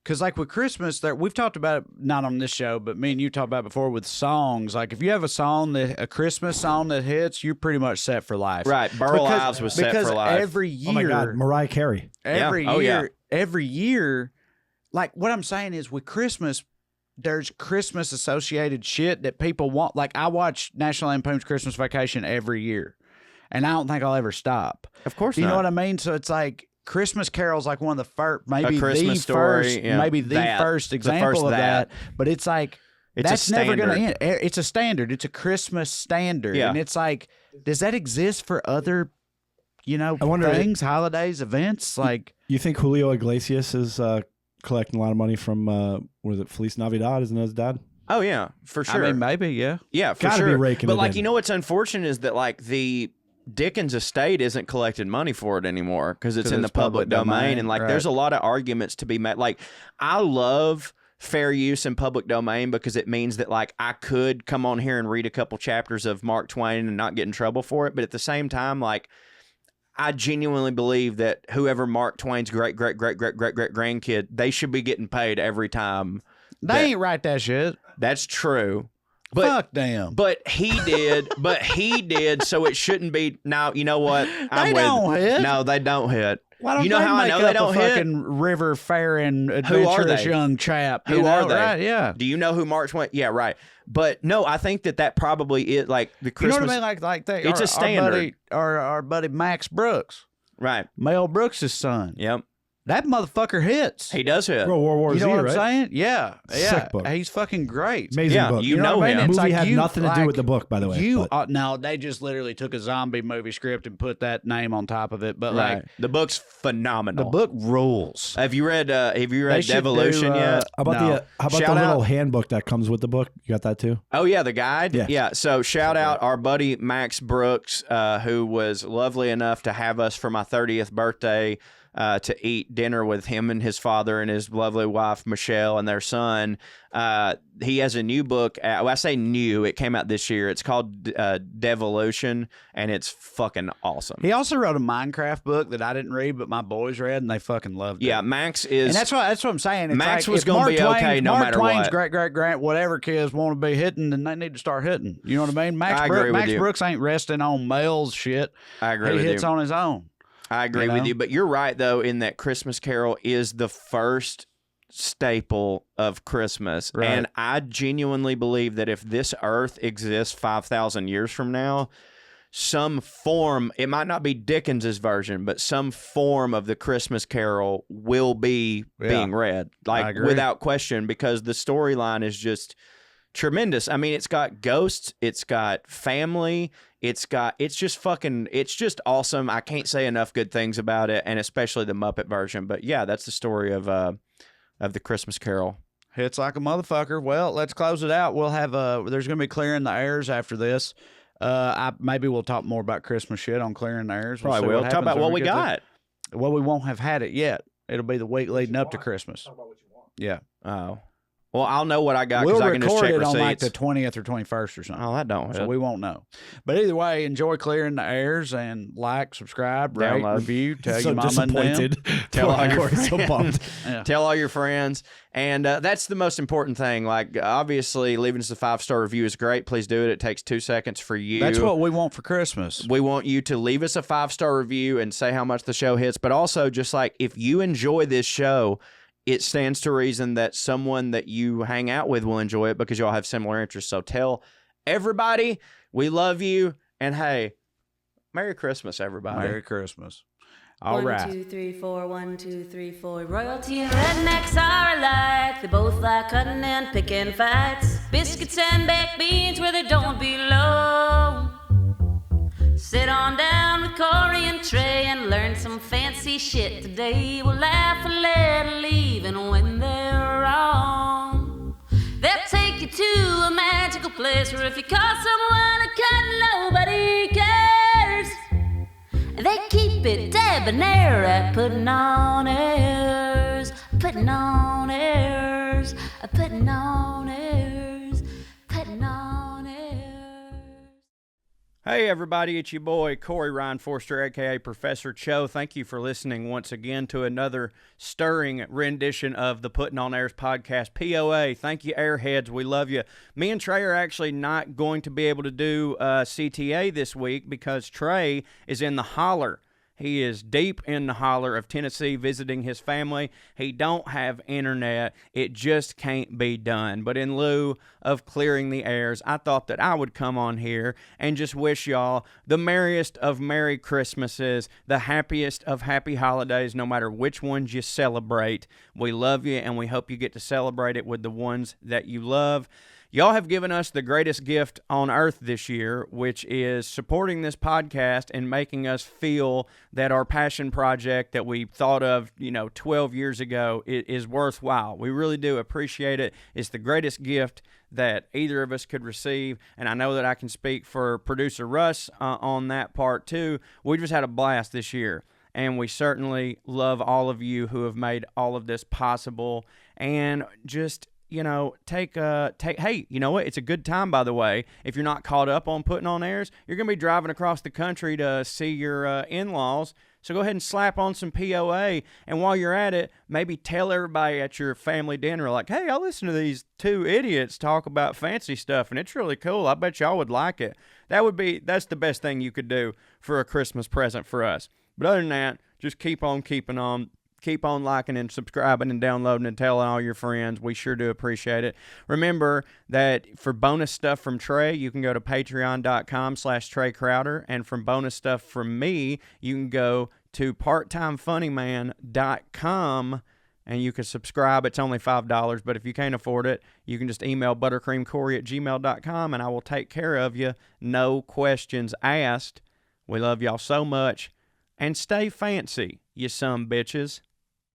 because like with Christmas, there we've talked about it, not on this show, but me and you talked about it before with songs. Like if you have a Christmas song that hits, you're pretty much set for life. Right. Burl Ives was set for life. Every year, Oh my God, Mariah Carey. every Yeah. Oh, year, yeah. every year, like what I'm saying is with Christmas, there's Christmas associated shit that people want. Like I watch National Lampoon's Christmas Vacation every year, and I don't think I'll ever stop. Of course Do you not. know what I mean? So it's like Christmas Carol's like one of the first, maybe Christmas the Story, first, yeah. maybe the That. first The example first of that. that. But it's like It's a that's never going to standard. end. It's a standard. It's a Christmas standard, Yeah. and it's like, does that exist for other, I wonder- things, holidays, events? Like, You think Julio Iglesias is collecting a lot of money from, was it Feliz Navidad? Isn't that his dad? Oh, yeah, for sure. I mean, maybe, yeah. Yeah, for Gotta sure. be raking but it like, in. you know what's unfortunate is that like the Dickens' estate isn't collecting money for it anymore because it's in the public domain. And like, there's a lot of arguments to be made. Like, I love fair use in public domain because it means that like I could come on here and read a couple chapters of Mark Twain and not get in trouble for it. But at the same time, like, I genuinely believe that whoever Mark Twain's great grandkid, they should be getting paid every time. They ain't write that shit. That's true. But, fuck them. But he did, so it shouldn't be. Now, you know what? They don't hit. No, they don't hit. Why don't you know they how I make know up they don't a hit? fucking river faring Who are adventurous they? young chap? Who are they? Right? Yeah. Do you know who Mark Twain? Yeah, right. But no, I think that probably is like the Christmas. You know what I mean? Like they, it's a standard. Our buddy Max Brooks, Right. Mel Brooks' son. Yep. That motherfucker hits. He does hit. World War You Z, know what right? I'm saying? Yeah. Sick book. He's fucking great. Amazing Yeah, book. you know what I him. mean? It's Movie like had you- nothing to do like, with the book, by the way. You but- no, they just literally took a zombie movie script and put that name on top of it. But Right. like The book's phenomenal. the book rules. Have you read They should Devolution do, yet? How about No. how about Shout the little out- handbook that comes with the book? You got that too? Oh yeah, the guide. Yeah. So shout out our buddy Max Brooks, who was lovely enough to have us for my 30th birthday to eat dinner with him and his father and his lovely wife Michelle and their son. He has a new book. Well, I say new. It came out this year. It's called Devolution, and it's fucking awesome. He also wrote a Minecraft book that I didn't read, but my boys read and they fucking loved it. Yeah, Max is. And that's what I'm saying. It's Max like, was if gonna Mark be okay no Mark matter Twain's what. great whatever kids want to be hitting, then they need to start hitting. You know what I mean? I agree with Max you. Brooks ain't resting on Mel's shit. I agree He with hits you. on his own. I agree You with know? you, but you're right though in that Christmas Carol is the first staple of Christmas, Right. and I genuinely believe that if this earth exists 5,000 years from now, some form, it might not be Dickens's version, but some form of the Christmas Carol will be being read, I like agree. without question, because the storyline is just tremendous. I mean, it's got ghosts, it's got family, it's just awesome. I can't say enough good things about it, and especially the Muppet version. But yeah, that's the story of the Christmas Carol. Hits like a motherfucker. Well, let's close it out. We'll have there's gonna be Clearing the Airs after this. Maybe we'll talk more about Christmas shit on Clearing the Airs. Probably see will. what Talk happens about when what we get to- got. Well, we won't have had it yet. It'll be the week leading up to Christmas. Yeah. Oh, well, I'll know what I got We'll because I can just record check it on like receipts. the 20th or 21st or something. Oh, that don't. So help. we won't know. But either way, enjoy Clearing the Airs and like, subscribe, rate, Download. review, tell so your mama and them. disappointed. Tell all your Corey's so bummed. Yeah. Tell all your friends. And that's the most important thing. Like, obviously, leaving us a 5-star review is great. Please do it. It takes 2 seconds for you. That's what we want for Christmas. We want you to leave us a 5-star review and say how much the show hits. But also, just like, if you enjoy this show, it stands to reason that someone that you hang out with will enjoy it because y'all have similar interests. So tell everybody we love you. And hey, Merry Christmas, everybody. Merry Christmas. All right. 1, 2, 3, 4, 1, 2, 3, 4. Royalty and rednecks are alike. They both like cutting and picking fights. Biscuits and baked beans where they don't belong. Sit on down with Corey and Trae and learn some fancy shit today. We'll laugh a little even when they're wrong. They'll take you to a magical place where if you call someone a cunt, nobody cares. They keep it debonair at Puttin' On Airs. Puttin' On Airs. Puttin' On Airs. Puttin' On Airs. Hey everybody, it's your boy Corey Ryan Forrester, aka Professor Cho. Thank you for listening once again to another stirring rendition of the Puttin' On Airs podcast. POA, thank you Airheads, we love you. Me and Trae are actually not going to be able to do CTA this week because Trae is in the holler. He is deep in the holler of Tennessee visiting his family. He don't have internet. It just can't be done. But in lieu of clearing the airs, I thought that I would come on here and just wish y'all the merriest of Merry Christmases, the happiest of happy holidays, no matter which ones you celebrate. We love you, and we hope you get to celebrate it with the ones that you love. Y'all have given us the greatest gift on earth this year, which is supporting this podcast and making us feel that our passion project that we thought of, 12 years ago is worthwhile. We really do appreciate it. It's the greatest gift that either of us could receive, and I know that I can speak for producer Russ on that part too. We just had a blast this year, and we certainly love all of you who have made all of this possible. And just hey, you know what? It's a good time, by the way. If you're not caught up on Puttin On Airs, you're going to be driving across the country to see your in-laws. So go ahead and slap on some POA. And while you're at it, maybe tell everybody at your family dinner, like, hey, I listen to these two idiots talk about fancy stuff, and it's really cool. I bet y'all would like it. That's the best thing you could do for a Christmas present for us. But other than that, just keep on keeping on. Keep on liking and subscribing and downloading and telling all your friends. We sure do appreciate it. Remember that for bonus stuff from Trae, you can go to patreon.com/Trae Crowder. And from bonus stuff from me, you can go to parttimefunnyman.com and you can subscribe. It's only $5, but if you can't afford it, you can just email buttercreamcorey@gmail.com and I will take care of you. No questions asked. We love y'all so much. And stay fancy, you some bitches.